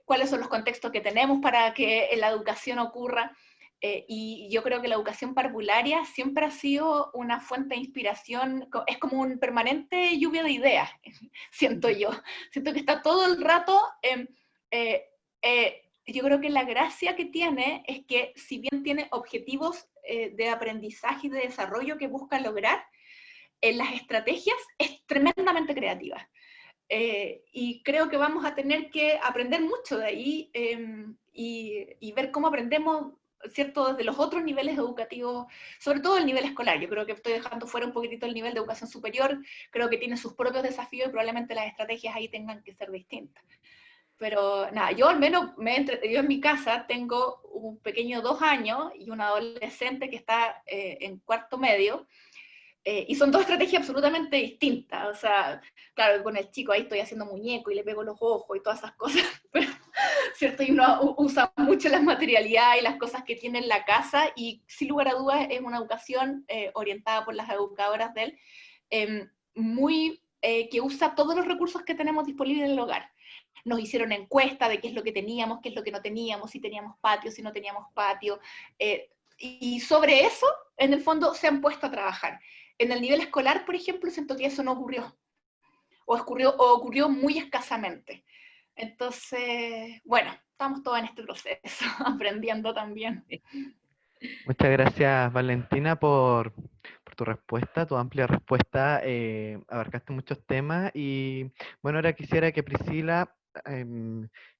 cuáles son los contextos que tenemos para que la educación ocurra. Y yo creo que la educación parvularia siempre ha sido una fuente de inspiración, es como un permanente lluvia de ideas, siento yo. Siento que está todo el rato... yo creo que la gracia que tiene es que si bien tiene objetivos de aprendizaje y de desarrollo que busca lograr, en las estrategias es tremendamente creativa. Y creo que vamos a tener que aprender mucho de ahí y ver cómo aprendemos, ¿cierto?, desde los otros niveles educativos, sobre todo el nivel escolar. Yo creo que estoy dejando fuera un poquitito el nivel de educación superior, creo que tiene sus propios desafíos y probablemente las estrategias ahí tengan que ser distintas. Pero nada, yo al menos, yo en mi casa tengo un pequeño 2 años y un adolescente que está en cuarto medio, y son dos estrategias absolutamente distintas. O sea, claro, con el chico ahí estoy haciendo muñeco y le pego los ojos y todas esas cosas, pero, ¿cierto? Y uno usa mucho las materialidades y las cosas que tiene en la casa, y sin lugar a dudas es una educación orientada por las educadoras de él, que usa todos los recursos que tenemos disponibles en el hogar. Nos hicieron encuesta de qué es lo que teníamos, qué es lo que no teníamos, si teníamos patio, si no teníamos patio, y sobre eso, en el fondo, se han puesto a trabajar. En el nivel escolar, por ejemplo, siento que eso no ocurrió, o ocurrió muy escasamente. Entonces, bueno, estamos todos en este proceso, aprendiendo también. Muchas gracias, Valentina, por tu respuesta, tu amplia respuesta. Abarcaste muchos temas y bueno, ahora quisiera que Priscila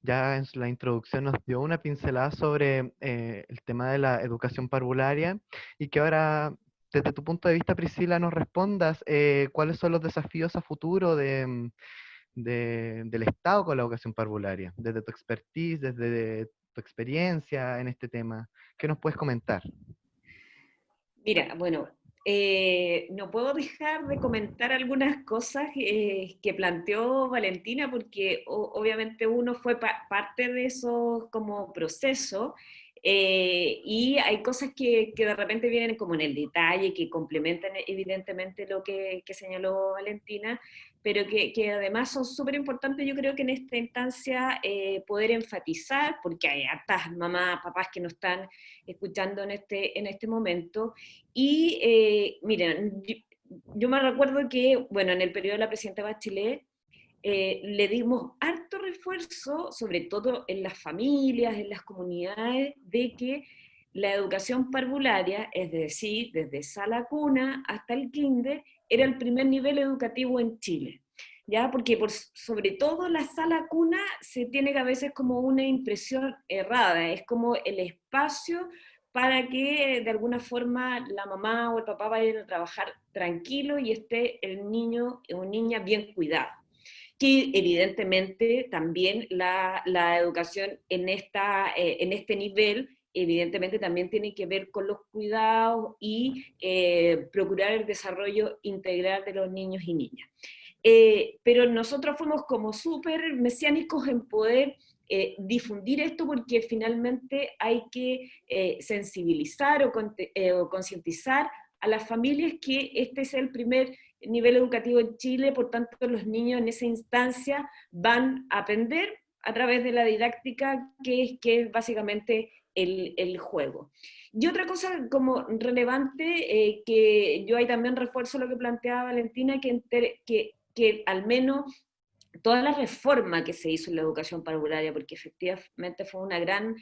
ya en la introducción nos dio una pincelada sobre el tema de la educación parvularia, y que ahora, desde tu punto de vista, Priscila, nos respondas cuáles son los desafíos a futuro del Estado con la educación parvularia, desde tu expertise, desde tu experiencia en este tema. ¿Qué nos puedes comentar? Mira, bueno, no puedo dejar de comentar algunas cosas que planteó Valentina, porque obviamente uno fue parte de esos como procesos, y hay cosas que de repente vienen como en el detalle, que complementan evidentemente lo que señaló Valentina, pero que además son súper importantes, yo creo que en esta instancia poder enfatizar, porque hay hartas mamás, papás que nos están escuchando en este momento. Y miren, yo me recuerdo que, bueno, en el periodo de la presidenta Bachelet, le dimos harto refuerzo, sobre todo en las familias, en las comunidades, de que la educación parvularia, es decir, desde sala cuna hasta el kinder, era el primer nivel educativo en Chile. ¿Ya? Porque sobre todo la sala cuna se tiene que a veces como una impresión errada, es como el espacio para que de alguna forma la mamá o el papá vayan a trabajar tranquilo y esté el niño o niña bien cuidado. Que evidentemente también la educación en este nivel evidentemente también tiene que ver con los cuidados y procurar el desarrollo integral de los niños y niñas. Pero nosotros fuimos como súper mesiánicos en poder difundir esto, porque finalmente hay que sensibilizar o concientizar a las familias que este es el primer nivel educativo en Chile, por tanto los niños en esa instancia van a aprender a través de la didáctica, que es básicamente el juego. Y otra cosa como relevante, que yo ahí también refuerzo lo que planteaba Valentina, que al menos toda la reforma que se hizo en la educación parvularia, porque efectivamente fue una gran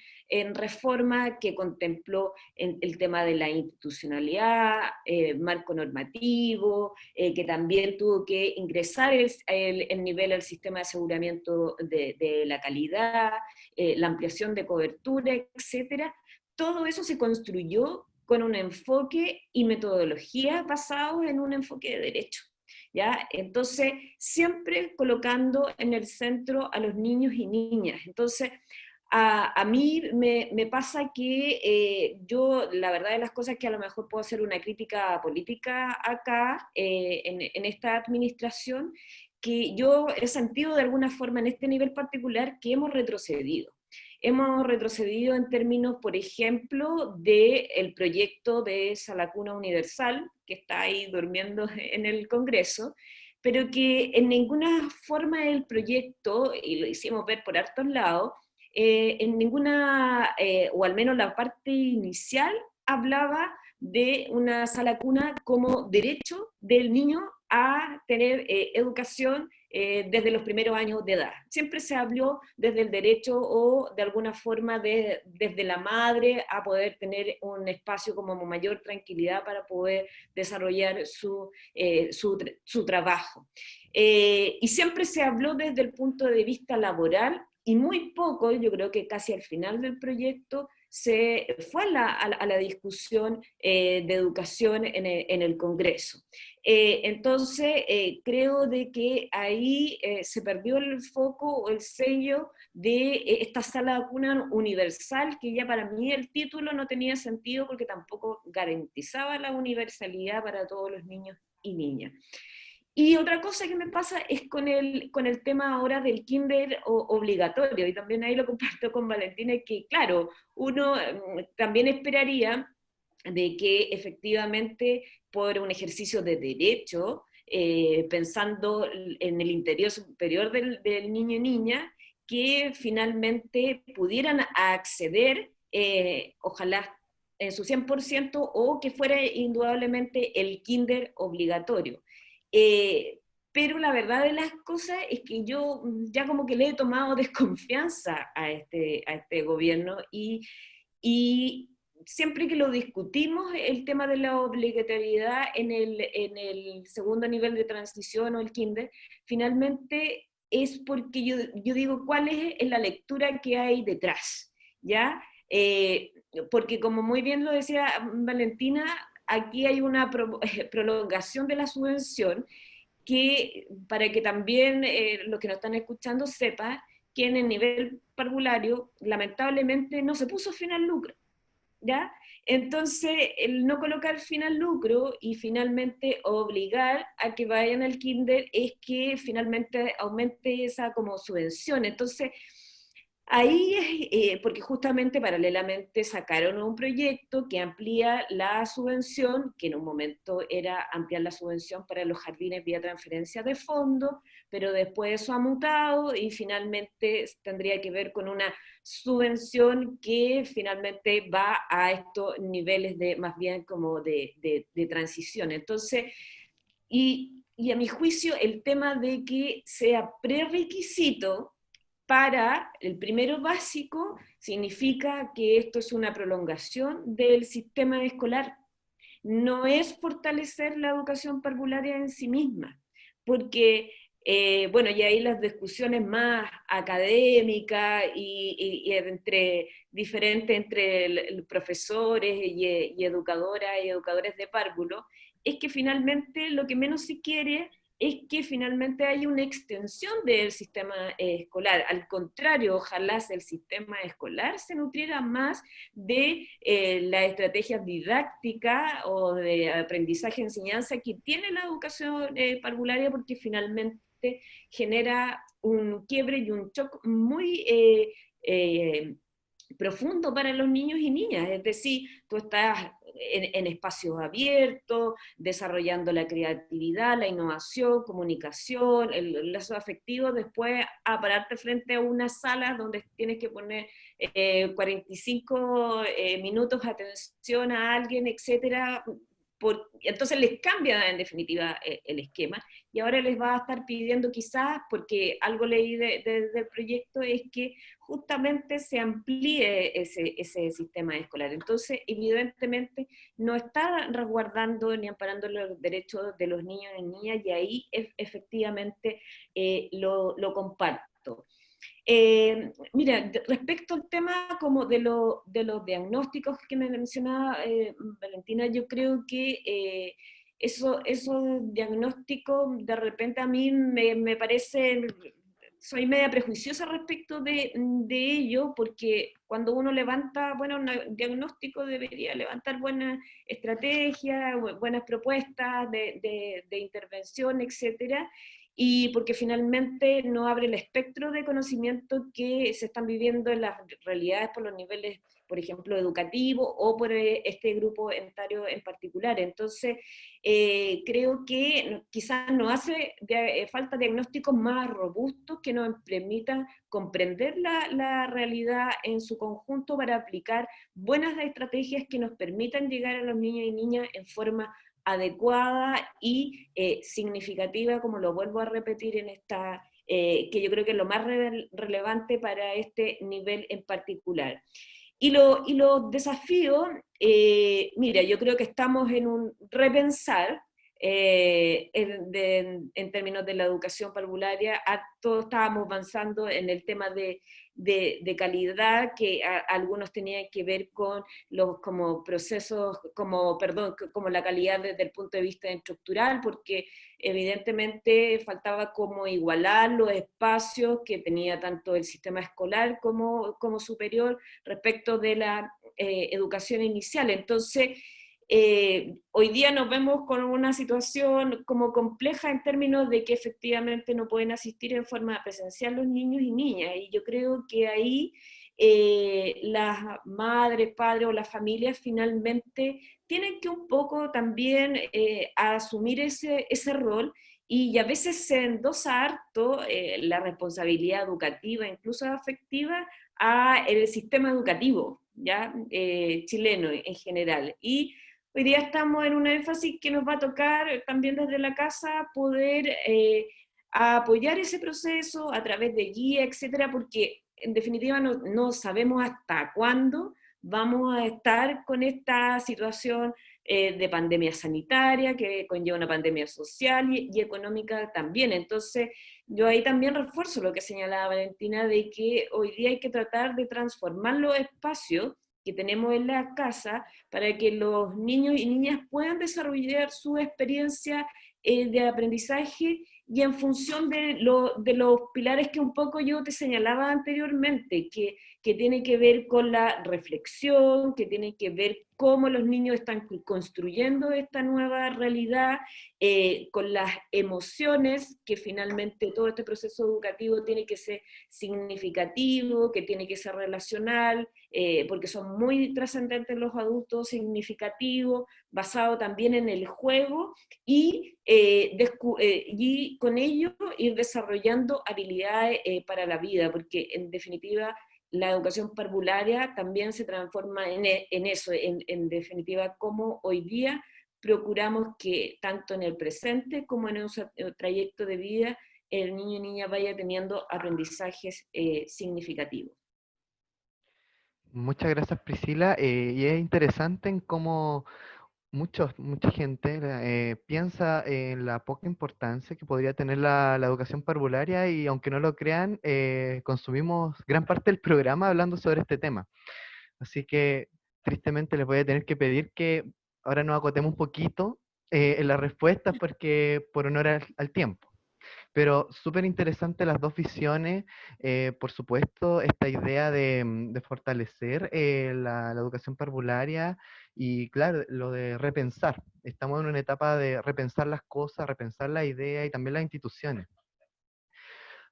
reforma que contempló el tema de la institucionalidad, marco normativo, que también tuvo que ingresar el nivel al sistema de aseguramiento de la calidad, la ampliación de cobertura, etcétera. Todo eso se construyó con un enfoque y metodología basados en un enfoque de derecho. ¿Ya? Entonces, siempre colocando en el centro a los niños y niñas. Entonces, A mí me pasa que yo, la verdad de las cosas es que a lo mejor puedo hacer una crítica política acá, en esta administración, que yo he sentido de alguna forma en este nivel particular que hemos retrocedido. Hemos retrocedido en términos, por ejemplo, del proyecto de Sala Cuna Universal, que está ahí durmiendo en el Congreso, pero que en ninguna forma el proyecto, y lo hicimos ver por hartos lados, en ninguna, o al menos la parte inicial, hablaba de una sala cuna como derecho del niño a tener educación desde los primeros años de edad. Siempre se habló desde el derecho o de alguna forma desde la madre a poder tener un espacio como mayor tranquilidad para poder desarrollar su trabajo. Y siempre se habló desde el punto de vista laboral y muy poco, yo creo que casi al final del proyecto, se fue a la discusión de educación en el Congreso. Entonces, creo de que ahí se perdió el foco o el sello de esta sala de cuna universal, que ya para mí el título no tenía sentido porque tampoco garantizaba la universalidad para todos los niños y niñas. Y otra cosa que me pasa es con el tema ahora del kinder obligatorio, y también ahí lo comparto con Valentina, que claro, uno también esperaría de que efectivamente por un ejercicio de derecho, pensando en el interior superior del niño y niña, que finalmente pudieran acceder, ojalá en su 100%, o que fuera indudablemente el kinder obligatorio. Eh, pero la verdad de las cosas es que yo ya como que le he tomado desconfianza a este gobierno y siempre que lo discutimos, el tema de la obligatoriedad en el segundo nivel de transición o el kinder, finalmente es porque yo digo cuál es la lectura que hay detrás, ¿ya? Porque como muy bien lo decía Valentina, aquí hay una prolongación de la subvención que, para que también los que nos están escuchando sepan que en el nivel parvulario lamentablemente no se puso fin al lucro, ¿ya? Entonces, el no colocar fin al lucro y finalmente obligar a que vayan al kinder es que finalmente aumente esa como subvención. Entonces, ahí, porque justamente paralelamente sacaron un proyecto que amplía la subvención, que en un momento era ampliar la subvención para los jardines vía transferencia de fondos, pero después eso ha mutado y finalmente tendría que ver con una subvención que finalmente va a estos niveles de más bien como de transición. Entonces, y a mi juicio el tema de que sea prerequisito para el primero básico significa que esto es una prolongación del sistema escolar. No es fortalecer la educación parvularia en sí misma, porque, bueno, y ahí las discusiones más académicas y entre diferentes, entre profesores y educadoras y educadores de párvulo, es que finalmente lo que menos se quiere es que finalmente haya una extensión del sistema escolar. Al contrario, ojalá el sistema escolar se nutriera más de las estrategias didácticas o de aprendizaje-enseñanza que tiene la educación parvularia, porque finalmente genera un quiebre y un shock muy profundo para los niños y niñas. Es decir, tú estás en espacios abiertos, desarrollando la creatividad, la innovación, comunicación, el lazo afectivo, después a pararte frente a una sala donde tienes que poner 45 minutos de atención a alguien, etcétera. Entonces les cambia en definitiva el esquema y ahora les va a estar pidiendo quizás, porque algo leí del proyecto, es que justamente se amplíe ese sistema escolar. Entonces, evidentemente, no está resguardando ni amparando los derechos de los niños y niñas, y ahí efectivamente lo comparto. Mira, respecto al tema como de los diagnósticos que me mencionaba Valentina, yo creo que esos diagnósticos de repente a mí me parecen soy media prejuiciosa respecto de ello, porque cuando uno levanta, bueno, un diagnóstico debería levantar buenas estrategias, buenas propuestas de intervención, etcétera, y porque finalmente no abre el espectro de conocimiento que se están viviendo en las realidades por los niveles, por ejemplo, educativo o por este grupo etario en particular. Entonces, creo que quizás nos hace falta diagnósticos más robustos que nos permitan comprender la realidad en su conjunto para aplicar buenas estrategias que nos permitan llegar a los niños y niñas en forma adecuada y significativa, como lo vuelvo a repetir en esta, que yo creo que es lo más relevante para este nivel en particular. Y los desafíos, mira, yo creo que estamos en un repensar en términos de la educación parvularia. Todos estábamos avanzando en el tema de calidad, que algunos tenían que ver con los como procesos, como la calidad desde el punto de vista estructural, porque evidentemente faltaba como igualar los espacios que tenía tanto el sistema escolar como superior respecto de la educación inicial. Entonces, hoy día nos vemos con una situación como compleja en términos de que efectivamente no pueden asistir en forma presencial los niños y niñas, y yo creo que ahí las madres, padres o las familias finalmente tienen que un poco también asumir ese rol, y a veces se endosa harto la responsabilidad educativa, incluso afectiva, a el sistema educativo, ¿ya? Chileno en general. Y hoy día estamos en un énfasis que nos va a tocar también desde la casa poder apoyar ese proceso a través de guía, etcétera, porque en definitiva no sabemos hasta cuándo vamos a estar con esta situación de pandemia sanitaria, que conlleva una pandemia social y económica también. Entonces, yo ahí también refuerzo lo que señalaba Valentina, de que hoy día hay que tratar de transformar los espacios que tenemos en la casa para que los niños y niñas puedan desarrollar su experiencia de aprendizaje, y en función de los pilares que un poco yo te señalaba anteriormente, que tiene que ver con la reflexión, que tiene que ver cómo los niños están construyendo esta nueva realidad, con las emociones, que finalmente todo este proceso educativo tiene que ser significativo, que tiene que ser relacional, porque son muy trascendentes los adultos, significativos, basado también en el juego, y con ello ir desarrollando habilidades para la vida, porque en definitiva la educación parvularia también se transforma en eso, en definitiva cómo hoy día procuramos que tanto en el presente como en un trayecto de vida el niño y niña vaya teniendo aprendizajes significativos. Muchas gracias, Priscila. Y es interesante en cómo mucha gente piensa en la poca importancia que podría tener la educación parvularia, y aunque no lo crean, consumimos gran parte del programa hablando sobre este tema. Así que tristemente les voy a tener que pedir que ahora nos acotemos un poquito en las respuestas, porque por honor al tiempo. Pero súper interesante las dos visiones. Por supuesto, esta idea de fortalecer la educación parvularia, y claro, lo de repensar. Estamos en una etapa de repensar las cosas, repensar la idea y también las instituciones.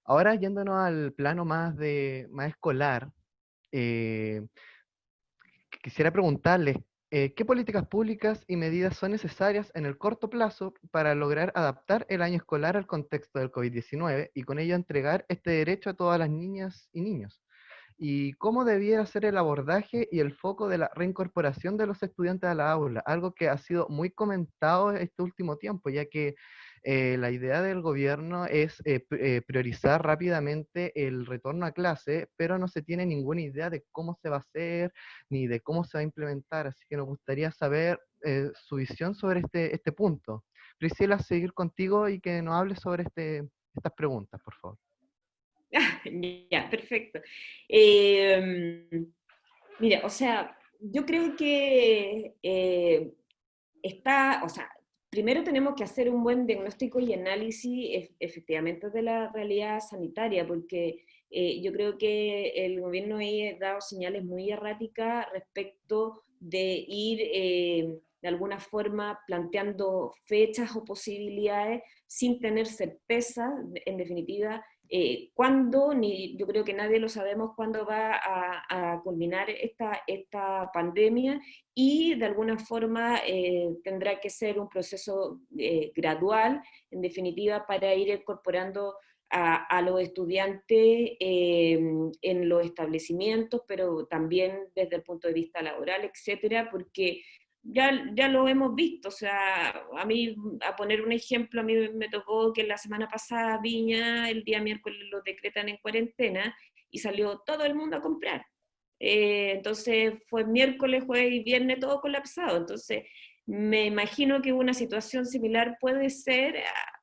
Ahora, yéndonos al plano más escolar, eh, quisiera preguntarles, ¿qué políticas públicas y medidas son necesarias en el corto plazo para lograr adaptar el año escolar al contexto del COVID-19 y con ello entregar este derecho a todas las niñas y niños? ¿Y cómo debiera ser el abordaje y el foco de la reincorporación de los estudiantes a la aula? Algo que ha sido muy comentado este último tiempo, ya que la idea del gobierno es priorizar rápidamente el retorno a clase, pero no se tiene ninguna idea de cómo se va a hacer ni de cómo se va a implementar. Así que nos gustaría saber su visión sobre este punto. Priscila, seguir contigo y que nos hables sobre estas preguntas, por favor. Ya, perfecto. Mira, o sea, yo creo que o sea, primero tenemos que hacer un buen diagnóstico y análisis efectivamente de la realidad sanitaria, porque yo creo que el gobierno ahí ha dado señales muy erráticas respecto de ir de alguna forma planteando fechas o posibilidades sin tener certeza, en definitiva, cuándo, ni yo creo que nadie lo sabemos cuándo va a culminar esta pandemia, y de alguna forma tendrá que ser un proceso gradual, en definitiva, para ir incorporando a los estudiantes en los establecimientos, pero también desde el punto de vista laboral, etcétera, porque ya lo hemos visto. O sea, a mí, a poner un ejemplo, a mí me tocó que la semana pasada Viña, el día miércoles lo decretan en cuarentena, y salió todo el mundo a comprar. Entonces fue miércoles, jueves y viernes todo colapsado. Entonces me imagino que una situación similar puede ser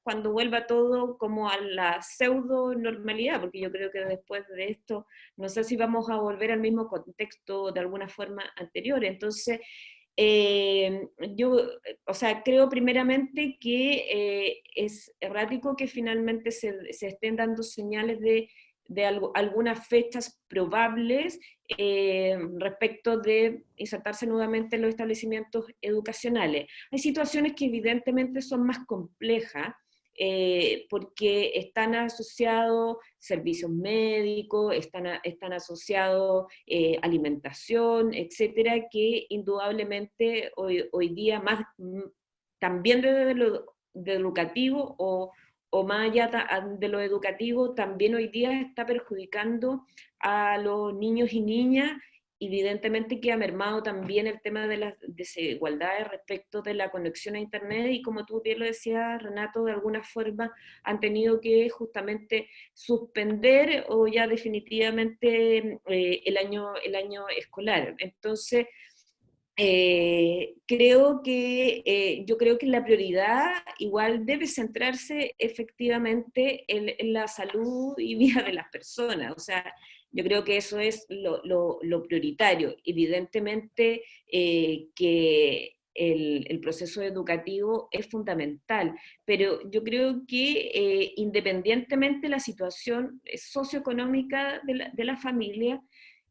cuando vuelva todo como a la pseudo normalidad, porque yo creo que después de esto no sé si vamos a volver al mismo contexto de alguna forma anterior. Entonces yo, o sea, creo primeramente que es errático que finalmente se estén dando señales de algunas fechas probables respecto de insertarse nuevamente en los establecimientos educacionales. Hay situaciones que evidentemente son más complejas, porque están asociados servicios médicos, están asociados alimentación, etcétera, que indudablemente hoy día más, también desde de educativo o más allá de lo educativo, también hoy día está perjudicando a los niños y niñas. Evidentemente que ha mermado también el tema de las desigualdades respecto de la conexión a Internet, y como tú bien lo decías, Renato, de alguna forma han tenido que justamente suspender o ya definitivamente el año escolar. Entonces, yo creo que la prioridad igual debe centrarse efectivamente en la salud y vida de las personas. O sea, yo creo que eso es lo prioritario. Evidentemente que el proceso educativo es fundamental, pero yo creo que independientemente de la situación socioeconómica de la familia,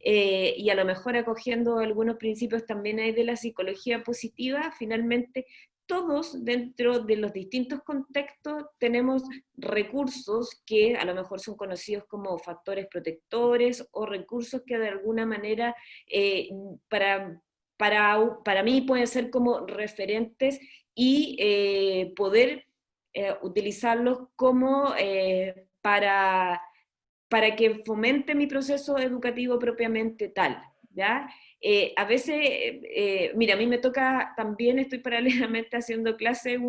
y a lo mejor acogiendo algunos principios también hay de la psicología positiva, finalmente todos dentro de los distintos contextos tenemos recursos que a lo mejor son conocidos como factores protectores, o recursos que de alguna manera para mí pueden ser como referentes, y poder utilizarlos como para que fomente mi proceso educativo propiamente tal, ¿ya? A veces, mira, a mí me toca también, estoy paralelamente haciendo clases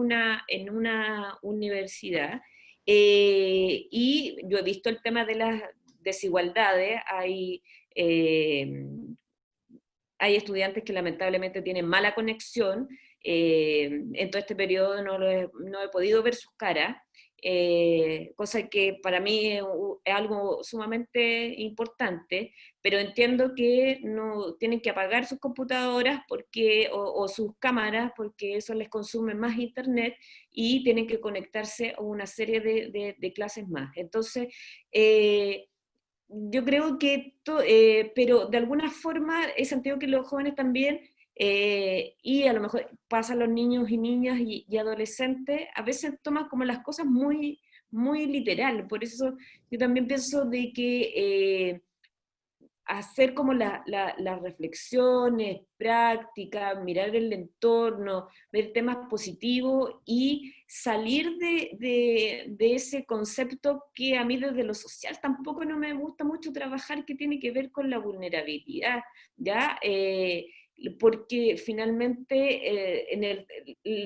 en una universidad, y yo he visto el tema de las desigualdades. Hay estudiantes que lamentablemente tienen mala conexión. En todo este periodo no he podido ver sus caras, cosa que para mí es algo sumamente importante, pero entiendo que no tienen que apagar sus computadoras o sus cámaras, porque eso les consume más internet, y tienen que conectarse a una serie de clases más. Entonces, yo creo que, pero de alguna forma he sentido que los jóvenes también, y a lo mejor pasa a los niños y niñas y adolescentes, a veces toman como las cosas muy, muy literal. Por eso yo también pienso de que hacer como las reflexiones prácticas, mirar el entorno, ver temas positivos y salir de ese concepto que a mí desde lo social tampoco no me gusta mucho trabajar, que tiene que ver con la vulnerabilidad, ¿ya? Porque finalmente en el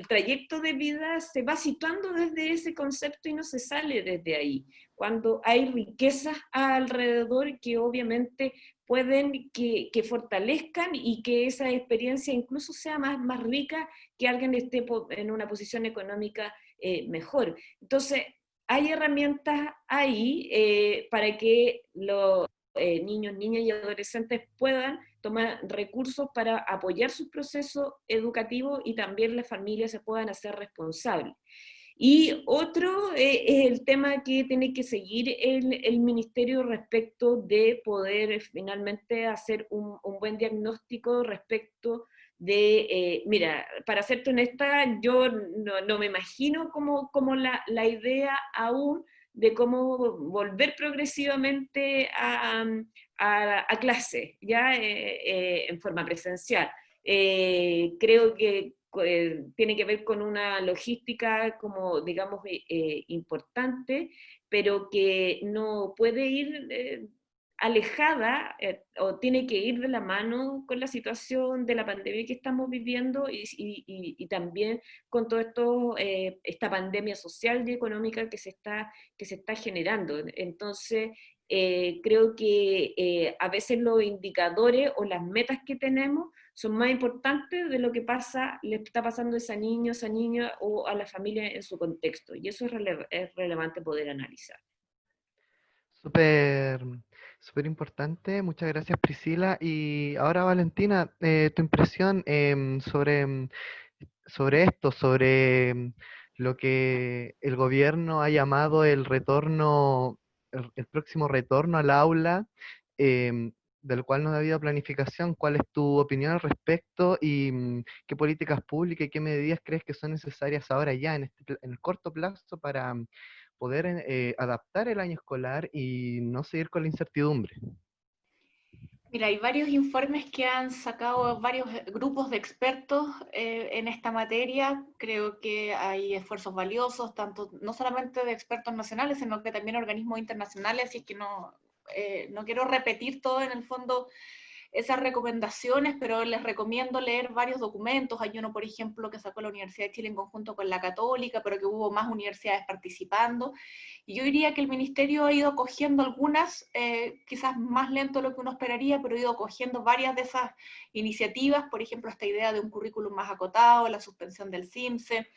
trayecto de vida se va situando desde ese concepto y no se sale desde ahí, cuando hay riquezas alrededor que obviamente pueden que fortalezcan, y que esa experiencia incluso sea más rica, que alguien esté en una posición económica mejor. Entonces, hay herramientas ahí para que los niños, niñas y adolescentes puedan toma recursos para apoyar sus procesos educativos y también las familias se puedan hacer responsables. Y otro es el tema que tiene que seguir el ministerio respecto de poder finalmente hacer un buen diagnóstico respecto de, mira, para serte honesta, yo no me imagino como la idea aún de cómo volver progresivamente a clase, ya en forma presencial. Creo que tiene que ver con una logística como, digamos, importante, pero que no puede ir alejada o tiene que ir de la mano con la situación de la pandemia que estamos viviendo y también con todo esto, esta pandemia social y económica que se está generando. Entonces, creo que a veces los indicadores o las metas que tenemos son más importantes de lo que le está pasando a esa niña o a la familia en su contexto. Y eso es relevante poder analizar. Súper, súper importante. Muchas gracias, Priscila. Y ahora, Valentina, tu impresión sobre esto, sobre lo que el gobierno ha llamado el retorno, el próximo retorno al aula, del cual no ha habido planificación. ¿Cuál es tu opinión al respecto y qué políticas públicas y qué medidas crees que son necesarias ahora ya en el corto plazo para poder adaptar el año escolar y no seguir con la incertidumbre? Mira, hay varios informes que han sacado varios grupos de expertos en esta materia. Creo que hay esfuerzos valiosos, tanto no solamente de expertos nacionales, sino que también organismos internacionales, así que no quiero repetir todo en el fondo esas recomendaciones, pero les recomiendo leer varios documentos. Hay uno, por ejemplo, que sacó la Universidad de Chile en conjunto con la Católica, pero que hubo más universidades participando. Y yo diría que el Ministerio ha ido cogiendo algunas, quizás más lento de lo que uno esperaría, pero ha ido cogiendo varias de esas iniciativas, por ejemplo, esta idea de un currículum más acotado, la suspensión del CIMSE.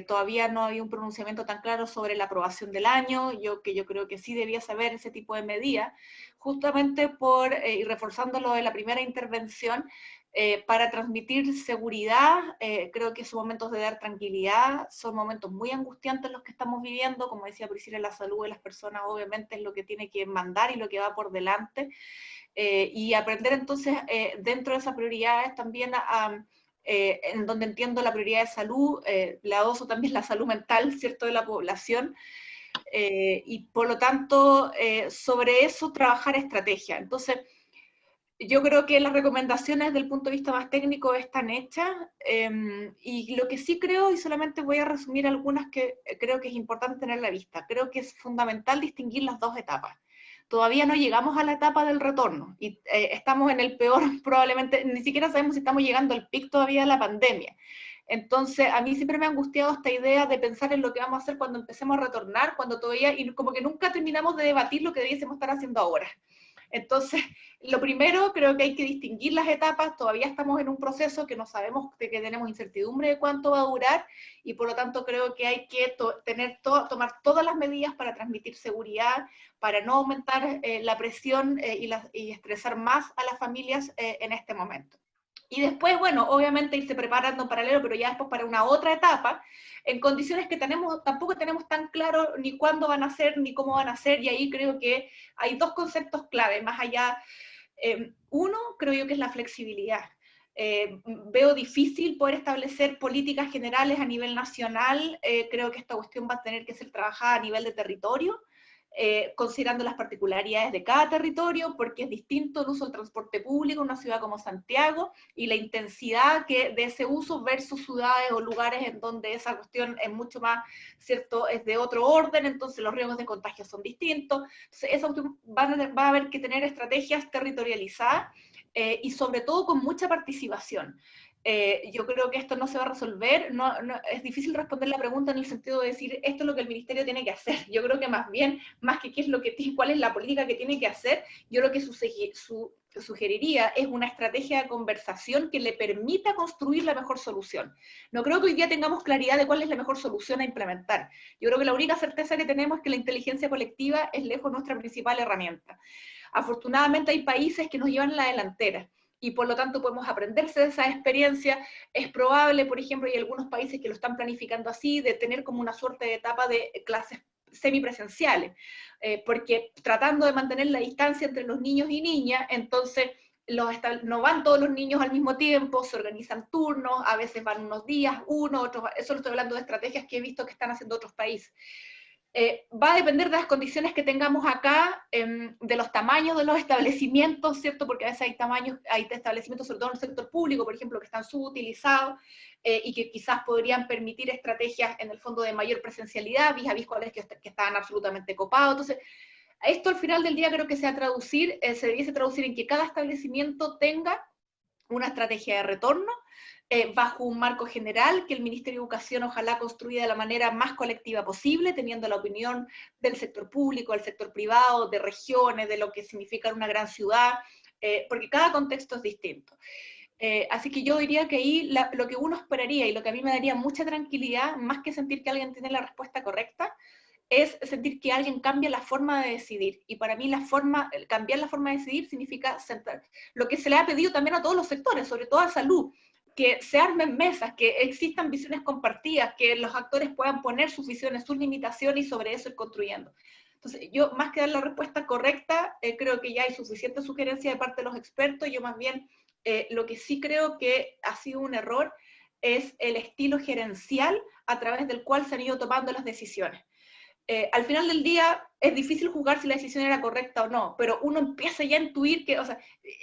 Todavía no hay un pronunciamiento tan claro sobre la aprobación del año, yo creo que sí debía saber ese tipo de medidas, justamente y reforzando lo de la primera intervención, para transmitir seguridad. Creo que son momentos de dar tranquilidad, son momentos muy angustiantes los que estamos viviendo, como decía Priscila, la salud de las personas obviamente es lo que tiene que mandar y lo que va por delante, y aprender entonces dentro de esas prioridades también en donde entiendo la prioridad de salud, le adoso también la salud mental, ¿cierto?, de la población, y por lo tanto, sobre eso trabajar estrategia. Entonces, yo creo que las recomendaciones desde el punto de vista más técnico están hechas, y lo que sí creo, y solamente voy a resumir algunas que creo que es importante tener a la vista, creo que es fundamental distinguir las dos etapas. Todavía no llegamos a la etapa del retorno, y estamos en el peor, probablemente, ni siquiera sabemos si estamos llegando al pic todavía de la pandemia. Entonces, a mí siempre me ha angustiado esta idea de pensar en lo que vamos a hacer cuando empecemos a retornar, cuando todavía, y como que nunca terminamos de debatir lo que debiésemos estar haciendo ahora. Entonces, lo primero, creo que hay que distinguir las etapas. Todavía estamos en un proceso que no sabemos, de que tenemos incertidumbre de cuánto va a durar, y por lo tanto creo que hay que tomar todas las medidas para transmitir seguridad, para no aumentar la presión y estresar más a las familias en este momento. Y después, bueno, obviamente irse preparando en paralelo, pero ya después para una otra etapa, en condiciones que tampoco tenemos tan claro ni cuándo van a ser, ni cómo van a ser, y ahí creo que hay dos conceptos clave, más allá. Uno, creo yo que es la flexibilidad. Veo difícil poder establecer políticas generales a nivel nacional. Creo que esta cuestión va a tener que ser trabajada a nivel de territorio, considerando las particularidades de cada territorio, porque es distinto el uso del transporte público en una ciudad como Santiago y la intensidad de ese uso versus ciudades o lugares en donde esa cuestión es mucho más, ¿cierto?, es de otro orden, entonces los riesgos de contagio son distintos. Entonces, va a haber que tener estrategias territorializadas, y sobre todo con mucha participación. Yo creo que esto no se va a resolver, es difícil responder la pregunta en el sentido de decir esto es lo que el ministerio tiene que hacer. Yo creo que más bien, más que cuál es la política que tiene que hacer, yo creo que sugeriría es una estrategia de conversación que le permita construir la mejor solución. No creo que hoy día tengamos claridad de cuál es la mejor solución a implementar. Yo creo que la única certeza que tenemos es que la inteligencia colectiva es lejos nuestra principal herramienta. Afortunadamente hay países que nos llevan a la delantera, y por lo tanto podemos aprenderse de esa experiencia. Es probable, por ejemplo, hay algunos países que lo están planificando así, de tener como una suerte de etapa de clases semipresenciales, porque tratando de mantener la distancia entre los niños y niñas, entonces no van todos los niños al mismo tiempo, se organizan turnos, a veces van unos días, otros, eso lo estoy hablando de estrategias que he visto que están haciendo otros países. Va a depender de las condiciones que tengamos acá, de los tamaños de los establecimientos, ¿cierto? Porque a veces hay establecimientos, sobre todo en el sector público, por ejemplo, que están subutilizados y que quizás podrían permitir estrategias en el fondo de mayor presencialidad, vis-a-vis colegios que estaban absolutamente copados. Entonces, esto al final del día creo que se debiese traducir en que cada establecimiento tenga una estrategia de retorno, bajo un marco general que el Ministerio de Educación ojalá construya de la manera más colectiva posible, teniendo la opinión del sector público, del sector privado, de regiones, de lo que significa una gran ciudad, porque cada contexto es distinto. Así que yo diría que ahí lo que uno esperaría y lo que a mí me daría mucha tranquilidad, más que sentir que alguien tiene la respuesta correcta, es sentir que alguien cambia la forma de decidir. Y para mí cambiar la forma de decidir significa sentar. Lo que se le ha pedido también a todos los sectores, sobre todo a salud, que se armen mesas, que existan visiones compartidas, que los actores puedan poner sus visiones, sus limitaciones y sobre eso ir construyendo. Entonces, yo más que dar la respuesta correcta, creo que ya hay suficiente sugerencia de parte de los expertos. Yo más bien, lo que sí creo que ha sido un error es el estilo gerencial a través del cual se han ido tomando las decisiones. Al final del día es difícil juzgar si la decisión era correcta o no, pero uno empieza ya a intuir que, o sea,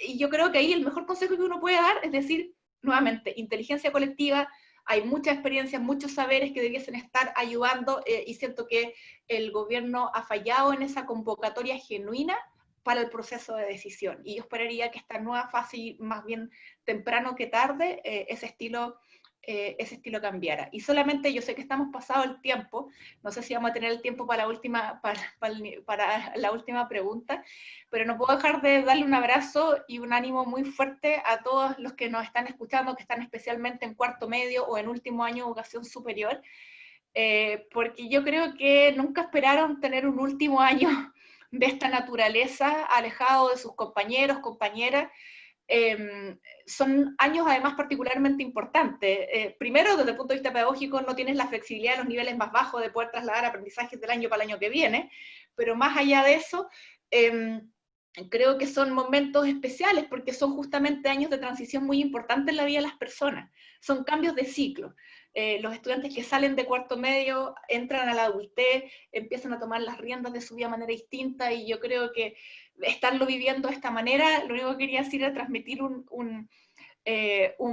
y yo creo que ahí el mejor consejo que uno puede dar es decir, nuevamente, inteligencia colectiva, hay muchas experiencias, muchos saberes que debiesen estar ayudando, y siento que el gobierno ha fallado en esa convocatoria genuina para el proceso de decisión, y yo esperaría que esta nueva fase, más bien temprano que tarde, ese estilo cambiara. Y solamente yo sé que estamos pasado el tiempo, no sé si vamos a tener el tiempo para la última pregunta, pero no puedo dejar de darle un abrazo y un ánimo muy fuerte a todos los que nos están escuchando, que están especialmente en cuarto medio o en último año de educación superior, porque yo creo que nunca esperaron tener un último año de esta naturaleza, alejado de sus compañeros, compañeras. Son años además particularmente importantes. Primero, desde el punto de vista pedagógico, no tienes la flexibilidad de los niveles más bajos de poder trasladar aprendizajes del año para el año que viene, pero más allá de eso, creo que son momentos especiales porque son justamente años de transición muy importantes en la vida de las personas. Son cambios de ciclo. Los estudiantes que salen de cuarto medio, entran a la adultez, empiezan a tomar las riendas de su vida de manera distinta, y yo creo que estarlo viviendo de esta manera, lo único que quería decir era transmitir un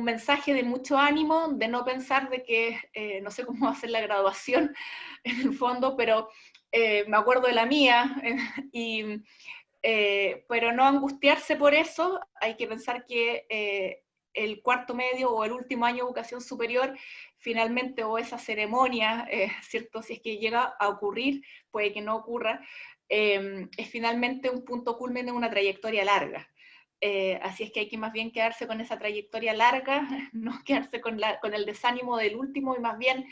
mensaje de mucho ánimo, de no pensar de que no sé cómo va a ser la graduación en el fondo, pero me acuerdo de la mía, pero no angustiarse por eso. Hay que pensar que el cuarto medio o el último año de educación superior, finalmente, o esa ceremonia, ¿cierto? Si es que llega a ocurrir, puede que no ocurra, es finalmente un punto culmen en una trayectoria larga. Así es que hay que más bien quedarse con esa trayectoria larga, no quedarse con el desánimo del último, y más bien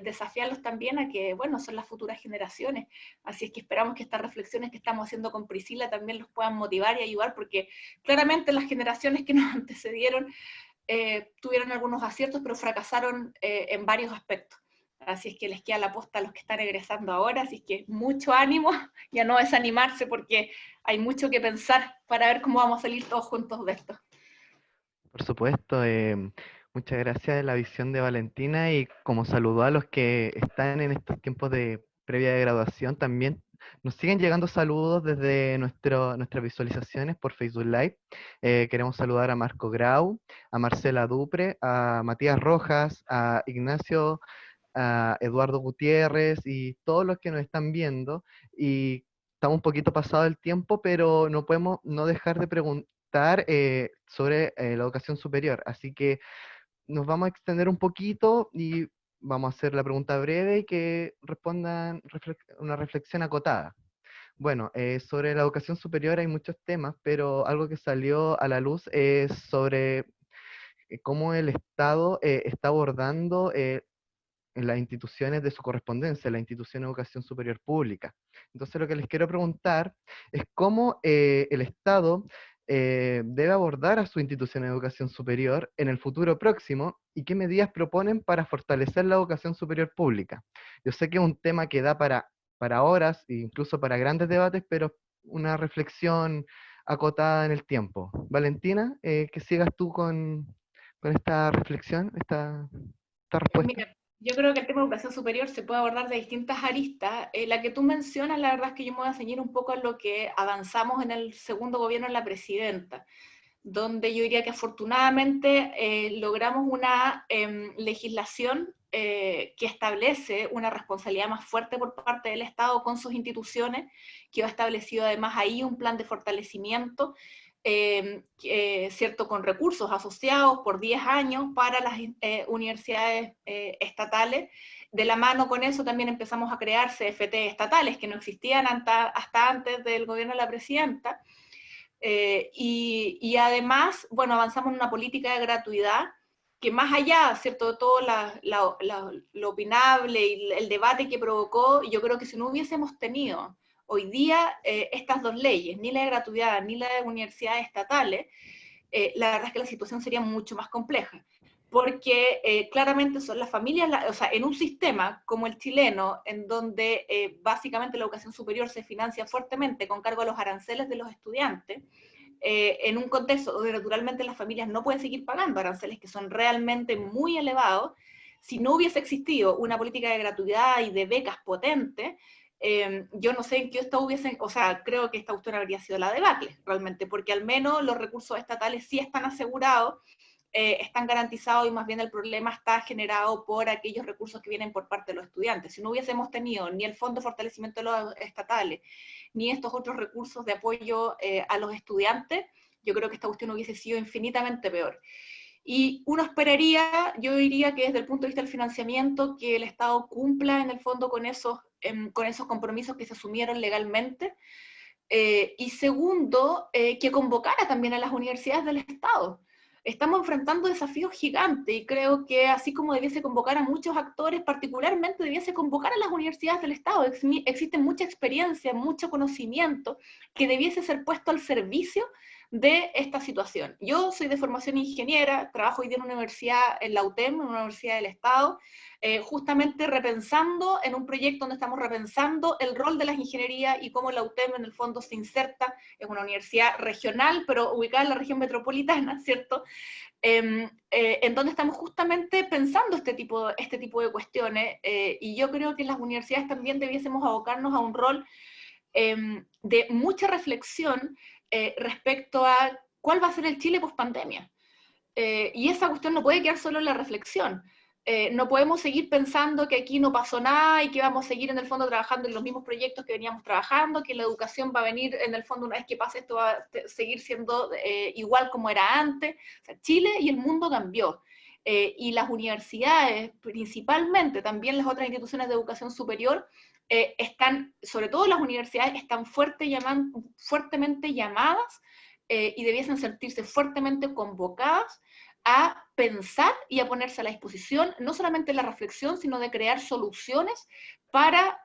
desafiarlos también a que, bueno, son las futuras generaciones. Así es que esperamos que estas reflexiones que estamos haciendo con Priscila también los puedan motivar y ayudar, porque claramente las generaciones que nos antecedieron tuvieron algunos aciertos, pero fracasaron en varios aspectos. Así es que les queda la posta a los que están egresando ahora, así es que mucho ánimo y a no desanimarse, porque hay mucho que pensar para ver cómo vamos a salir todos juntos de esto. Por supuesto, muchas gracias de la visión de Valentina, y como saludó a los que están en estos tiempos de previa de graduación, también nos siguen llegando saludos desde nuestras visualizaciones por Facebook Live. Queremos saludar a Marco Grau, a Marcela Dupre, a Matías Rojas, a Ignacio, a Eduardo Gutiérrez y todos los que nos están viendo. Y estamos un poquito pasado el tiempo, pero no podemos no dejar de preguntar sobre la educación superior. Así que nos vamos a extender un poquito y vamos a hacer la pregunta breve y que respondan una reflexión acotada. Bueno, sobre la educación superior hay muchos temas, pero algo que salió a la luz es sobre cómo el Estado está abordando en las instituciones de su correspondencia, la institución de educación superior pública. Entonces lo que les quiero preguntar es cómo el Estado debe abordar a su institución de educación superior en el futuro próximo y qué medidas proponen para fortalecer la educación superior pública. Yo sé que es un tema que da para horas e incluso para grandes debates, pero una reflexión acotada en el tiempo. Valentina, que sigas tú con esta reflexión, esta respuesta. Mira, yo creo que el tema de educación superior se puede abordar de distintas aristas. La que tú mencionas, la verdad es que yo me voy a ceñir un poco a lo que avanzamos en el segundo gobierno de la presidenta, donde yo diría que afortunadamente logramos una legislación que establece una responsabilidad más fuerte por parte del Estado con sus instituciones, que ha establecido además ahí un plan de fortalecimiento, ¿cierto? Con recursos asociados por 10 años para las universidades estatales. De la mano con eso también empezamos a crear CFT estatales, que no existían hasta antes del gobierno de la presidenta. Y además, bueno, avanzamos en una política de gratuidad que más allá, ¿cierto?, de todo lo opinable y el debate que provocó, yo creo que si no hubiésemos tenido hoy día estas dos leyes, ni la de gratuidad ni la de universidades estatales, la verdad es que la situación sería mucho más compleja. Porque claramente son las familias, o sea, en un sistema como el chileno, en donde básicamente la educación superior se financia fuertemente con cargo a los aranceles de los estudiantes, en un contexto donde naturalmente las familias no pueden seguir pagando aranceles que son realmente muy elevados, si no hubiese existido una política de gratuidad y de becas potente, yo no sé en qué esto hubiese, o sea, creo que esta cuestión habría sido la debacle, realmente, porque al menos los recursos estatales sí están asegurados, están garantizados y más bien el problema está generado por aquellos recursos que vienen por parte de los estudiantes. Si no hubiésemos tenido ni el Fondo de Fortalecimiento de los Estatales, ni estos otros recursos de apoyo a los estudiantes, yo creo que esta cuestión hubiese sido infinitamente peor. Y uno esperaría, yo diría que desde el punto de vista del financiamiento, que el Estado cumpla en el fondo con esos compromisos que se asumieron legalmente. Y segundo, que convocara también a las universidades del Estado. Estamos enfrentando desafíos gigantes y creo que así como debiese convocar a muchos actores, particularmente debiese convocar a las universidades del Estado. Existe mucha experiencia, mucho conocimiento que debiese ser puesto al servicio de esta situación. Yo soy de formación ingeniera, trabajo hoy día en una universidad, en la UTEM, una universidad del Estado, justamente repensando en un proyecto donde estamos repensando el rol de las ingenierías y cómo la UTEM en el fondo se inserta, es una universidad regional, pero ubicada en la región metropolitana, ¿cierto? En donde estamos justamente pensando este tipo de cuestiones, y yo creo que las universidades también debiésemos abocarnos a un rol de mucha reflexión respecto a cuál va a ser el Chile post-pandemia. Y esa cuestión no puede quedar solo en la reflexión. No podemos seguir pensando que aquí no pasó nada y que vamos a seguir en el fondo trabajando en los mismos proyectos que veníamos trabajando, que la educación va a venir en el fondo una vez que pase esto va a seguir siendo igual como era antes. O sea, Chile y el mundo cambió. Y las universidades, principalmente, también las otras instituciones de educación superior, están, sobre todo las universidades, están fuertemente llamadas y debiesen sentirse fuertemente convocadas a pensar y a ponerse a la disposición, no solamente de la reflexión, sino de crear soluciones para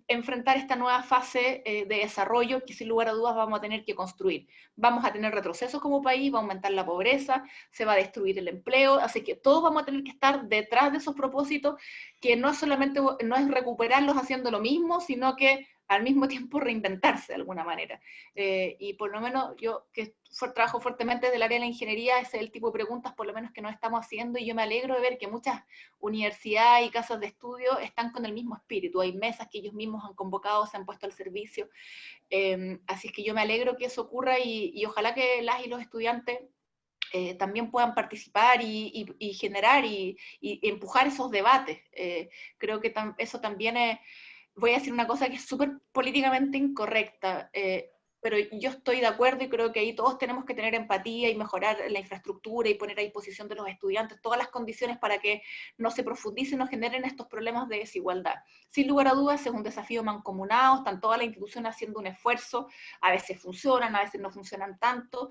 enfrentar esta nueva fase de desarrollo que sin lugar a dudas vamos a tener que construir. Vamos a tener retrocesos como país, va a aumentar la pobreza, se va a destruir el empleo, así que todos vamos a tener que estar detrás de esos propósitos, que no solamente no es recuperarlos haciendo lo mismo, sino que al mismo tiempo reinventarse de alguna manera. Y por lo menos yo, que trabajo fuertemente del área de la ingeniería, ese es el tipo de preguntas por lo menos que nos estamos haciendo, y yo me alegro de ver que muchas universidades y casas de estudio están con el mismo espíritu. Hay mesas que ellos mismos han convocado, se han puesto al servicio. Así es que yo me alegro que eso ocurra y ojalá que las y los estudiantes también puedan participar y generar y empujar esos debates. Creo que eso también es, voy a decir una cosa que es súper políticamente incorrecta, pero yo estoy de acuerdo y creo que ahí todos tenemos que tener empatía y mejorar la infraestructura y poner a disposición de los estudiantes todas las condiciones para que no se profundicen o generen estos problemas de desigualdad. Sin lugar a dudas es un desafío mancomunado, están todas las instituciones haciendo un esfuerzo, a veces funcionan, a veces no funcionan tanto,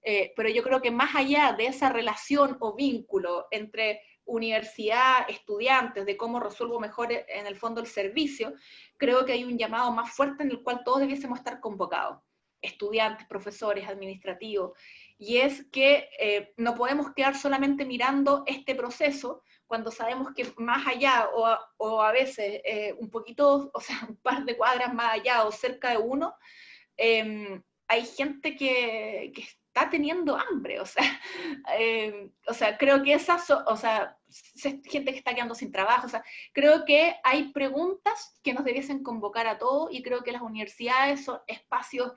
pero yo creo que más allá de esa relación o vínculo entre universidad, estudiantes, de cómo resuelvo mejor en el fondo el servicio, creo que hay un llamado más fuerte en el cual todos debiésemos estar convocados, estudiantes, profesores, administrativos, y es que no podemos quedar solamente mirando este proceso cuando sabemos que más allá, o a veces un poquito, o sea, un par de cuadras más allá o cerca de uno, hay gente que está teniendo hambre, o sea, creo que o sea, gente que está quedando sin trabajo, o sea, creo que hay preguntas que nos debiesen convocar a todos, y creo que las universidades son espacios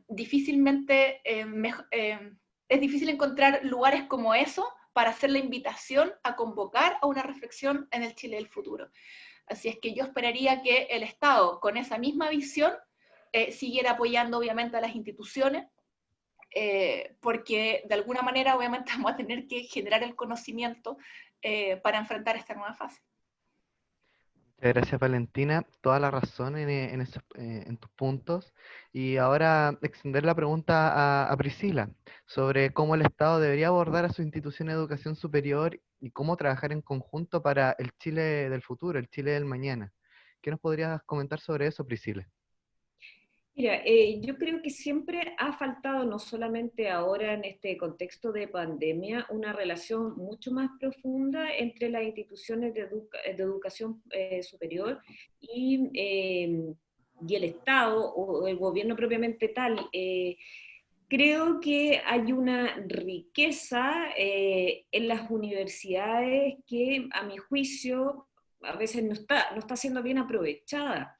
difícilmente, es difícil encontrar lugares como eso para hacer la invitación a convocar a una reflexión en el Chile del futuro. Así es que yo esperaría que el Estado, con esa misma visión, siguiera apoyando obviamente a las instituciones, porque de alguna manera obviamente vamos a tener que generar el conocimiento para enfrentar esta nueva fase. Muchas gracias, Valentina. Toda la razón en tus puntos. Y ahora extender la pregunta a Priscila sobre cómo el Estado debería abordar a su institución de educación superior y cómo trabajar en conjunto para el Chile del futuro, el Chile del mañana. ¿Qué nos podrías comentar sobre eso, Priscila? Mira, yo creo que siempre ha faltado, no solamente ahora en este contexto de pandemia, una relación mucho más profunda entre las instituciones de educación superior y el Estado o el gobierno propiamente tal. Creo que hay una riqueza en las universidades que, a mi juicio, a veces no está siendo bien aprovechada.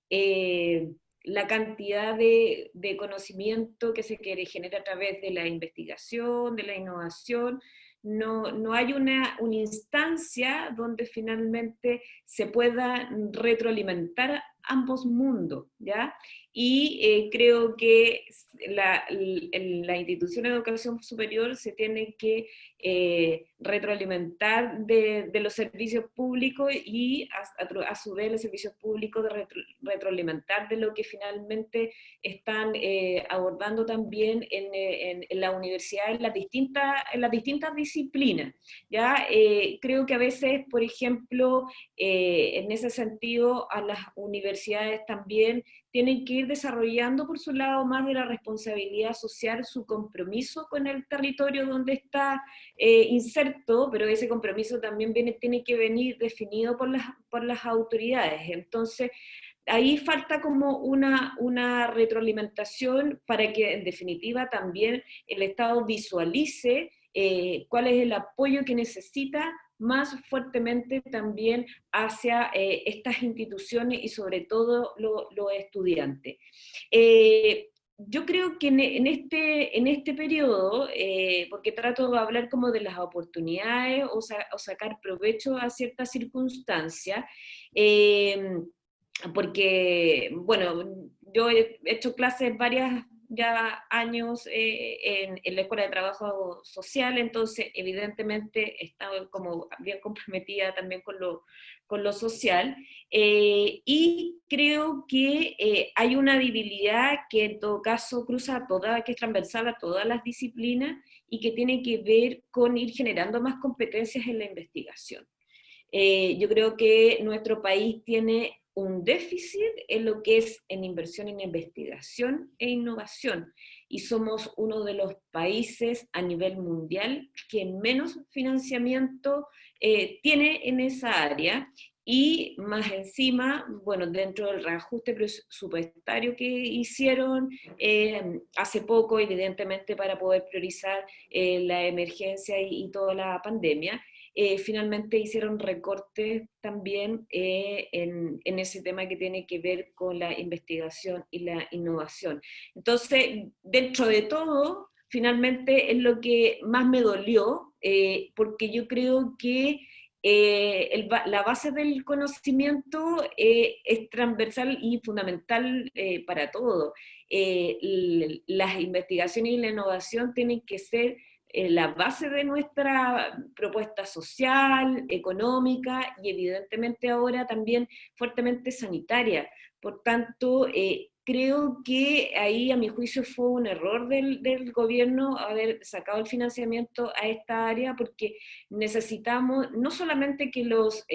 Eh, la cantidad de conocimiento que se quiere generar a través de la investigación, de la innovación, no hay una instancia donde finalmente se pueda retroalimentar ambos mundos, ¿ya? Y creo que la institución de educación superior se tiene que retroalimentar de los servicios públicos y a su vez los servicios públicos de retroalimentar de lo que finalmente están abordando también en la universidad en las distintas disciplinas. ¿Ya? Creo que a veces, por ejemplo, en ese sentido, a las universidades también tienen que ir desarrollando por su lado más de la responsabilidad social, su compromiso con el territorio donde está inserto, pero ese compromiso también tiene que venir definido por las autoridades. Entonces, ahí falta como una retroalimentación para que en definitiva también el Estado visualice cuál es el apoyo que necesita más fuertemente también hacia estas instituciones y sobre todo los estudiantes. Yo creo que en este periodo, porque trato de hablar como de las oportunidades o sacar provecho a ciertas circunstancias, porque, bueno, yo he hecho clases varios ya años en la Escuela de Trabajo Social, entonces evidentemente he estado como bien comprometida también con lo social, y creo que hay una debilidad que en todo caso cruza que es transversal a todas las disciplinas y que tiene que ver con ir generando más competencias en la investigación. Yo creo que nuestro país tiene un déficit en lo que es en inversión en investigación e innovación, y somos uno de los países a nivel mundial que menos financiamiento tiene en esa área, y más encima, bueno, dentro del reajuste presupuestario que hicieron hace poco, evidentemente para poder priorizar la emergencia y toda la pandemia, finalmente hicieron recortes también en ese tema que tiene que ver con la investigación y la innovación. Entonces, dentro de todo, finalmente es lo que más me dolió, porque yo creo que la base del conocimiento es transversal y fundamental para todo. Las investigaciones y la innovación tienen que ser la base de nuestra propuesta social, económica y evidentemente ahora también fuertemente sanitaria. Por tanto, creo que ahí, a mi juicio, fue un error del gobierno haber sacado el financiamiento a esta área, porque necesitamos no solamente que los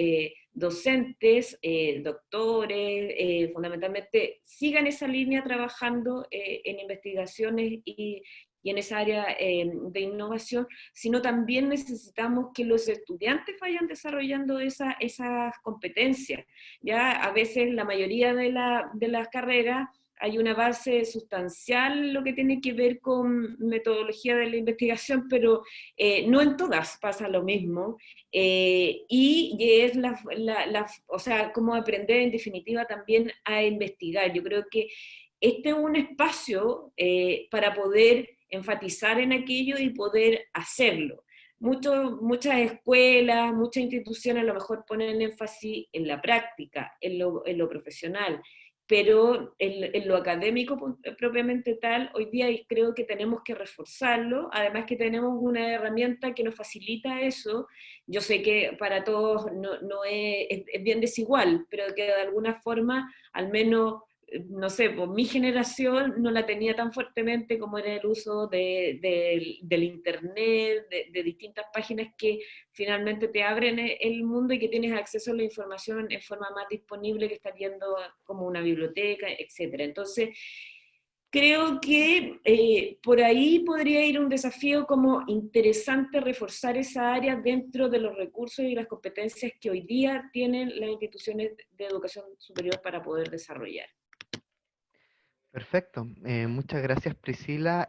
docentes, doctores, fundamentalmente, sigan esa línea trabajando en investigaciones y en esa área de innovación, sino también necesitamos que los estudiantes vayan desarrollando esas competencias. Ya a veces la mayoría de las carreras hay una base sustancial en lo que tiene que ver con metodología de la investigación, pero no en todas pasa lo mismo. Y es o sea, cómo aprender en definitiva también a investigar. Yo creo que este es un espacio para poder enfatizar en aquello y poder hacerlo. Muchas escuelas, muchas instituciones a lo mejor ponen énfasis en la práctica, en lo profesional, pero en lo académico propiamente tal, hoy día creo que tenemos que reforzarlo, además que tenemos una herramienta que nos facilita eso. Yo sé que para todos no es bien desigual, pero que de alguna forma, al menos no sé, pues mi generación no la tenía tan fuertemente como era el uso del internet, de distintas páginas que finalmente te abren el mundo y que tienes acceso a la información en forma más disponible que estar yendo como una biblioteca, etcétera. Entonces, creo que por ahí podría ir un desafío como interesante reforzar esa área dentro de los recursos y las competencias que hoy día tienen las instituciones de educación superior para poder desarrollar. Perfecto. Muchas gracias, Priscila.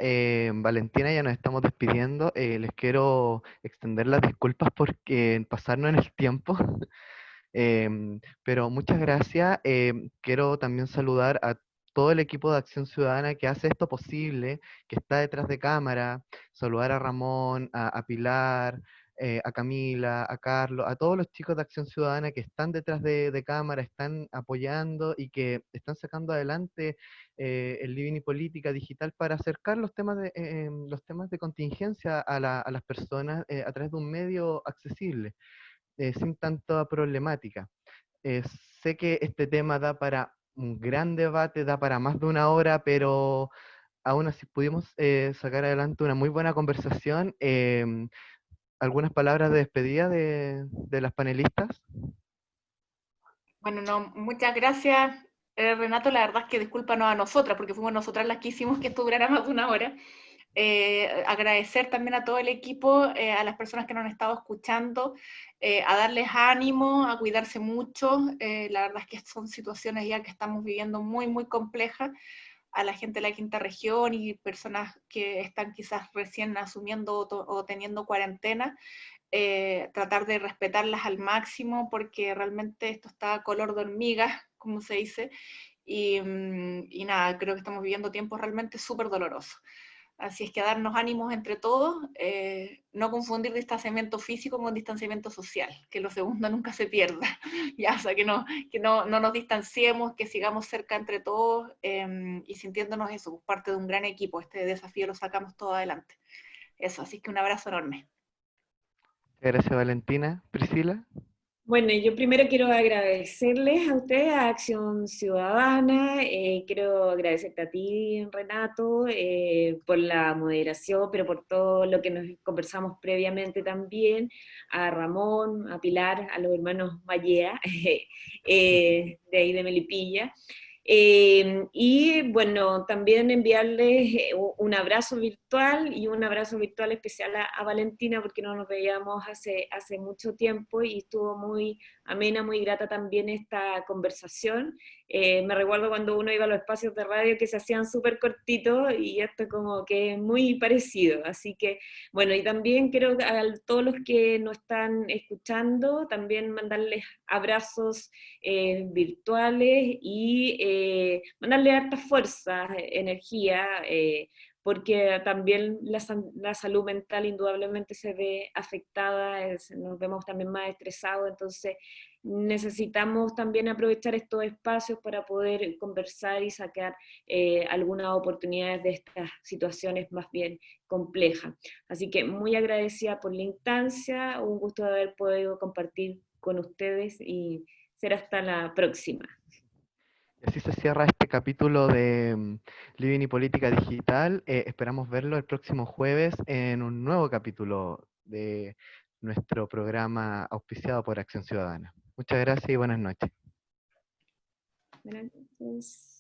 Valentina, ya nos estamos despidiendo. Les quiero extender las disculpas porque pasarnos en el tiempo. Pero muchas gracias. Quiero también saludar a todo el equipo de Acción Ciudadana que hace esto posible, que está detrás de cámara. Saludar a Ramón, a Pilar, a Camila, a Carlos, a todos los chicos de Acción Ciudadana que están detrás de cámara, están apoyando y que están sacando adelante el Living y Política Digital para acercar los temas de contingencia a las personas a través de un medio accesible, sin tanta problemática. Eh, Sé que este tema da para un gran debate, da para más de una hora, pero aún así pudimos sacar adelante una muy buena conversación. ¿Algunas palabras de despedida de las panelistas? Bueno, no, muchas gracias, Renato. La verdad es que discúlpanos a nosotras, porque fuimos nosotras las que hicimos que esto durara más de una hora. Agradecer también a todo el equipo, a las personas que nos han estado escuchando, a darles ánimo, a cuidarse mucho. La verdad es que son situaciones ya que estamos viviendo muy, muy complejas. A la gente de la quinta región y personas que están quizás recién asumiendo o teniendo cuarentena, tratar de respetarlas al máximo, porque realmente esto está a color de hormiga, como se dice, y nada, creo que estamos viviendo tiempos realmente súper dolorosos. Así es que darnos ánimos entre todos, no confundir distanciamiento físico con distanciamiento social, que lo segundo nunca se pierda, ya, o sea, que no nos distanciemos, que sigamos cerca entre todos y sintiéndonos eso, parte de un gran equipo. Este desafío lo sacamos todo adelante. Eso, así que un abrazo enorme. Gracias, Valentina. Priscila. Bueno, yo primero quiero agradecerles a ustedes, a Acción Ciudadana, quiero agradecerte a ti, Renato, por la moderación, pero por todo lo que nos conversamos previamente también, a Ramón, a Pilar, a los hermanos Mallea, de ahí de Melipilla. Y bueno, también enviarles un abrazo virtual y un abrazo virtual especial a Valentina, porque no nos veíamos hace mucho tiempo y estuvo muy amena, muy grata también esta conversación. Me recuerdo cuando uno iba a los espacios de radio que se hacían súper cortitos y esto como que es muy parecido. Así que bueno, y también quiero a todos los que nos están escuchando, también mandarles abrazos virtuales y mandarle harta fuerza, energía, porque también la salud mental indudablemente se ve afectada, nos vemos también más estresados, entonces necesitamos también aprovechar estos espacios para poder conversar y sacar algunas oportunidades de estas situaciones más bien complejas. Así que muy agradecida por la instancia, un gusto de haber podido compartir con ustedes y será hasta la próxima. Y así se cierra este capítulo de Living y Política Digital. Esperamos verlo el próximo jueves en un nuevo capítulo de nuestro programa auspiciado por Acción Ciudadana. Muchas gracias y buenas noches. Buenas noches.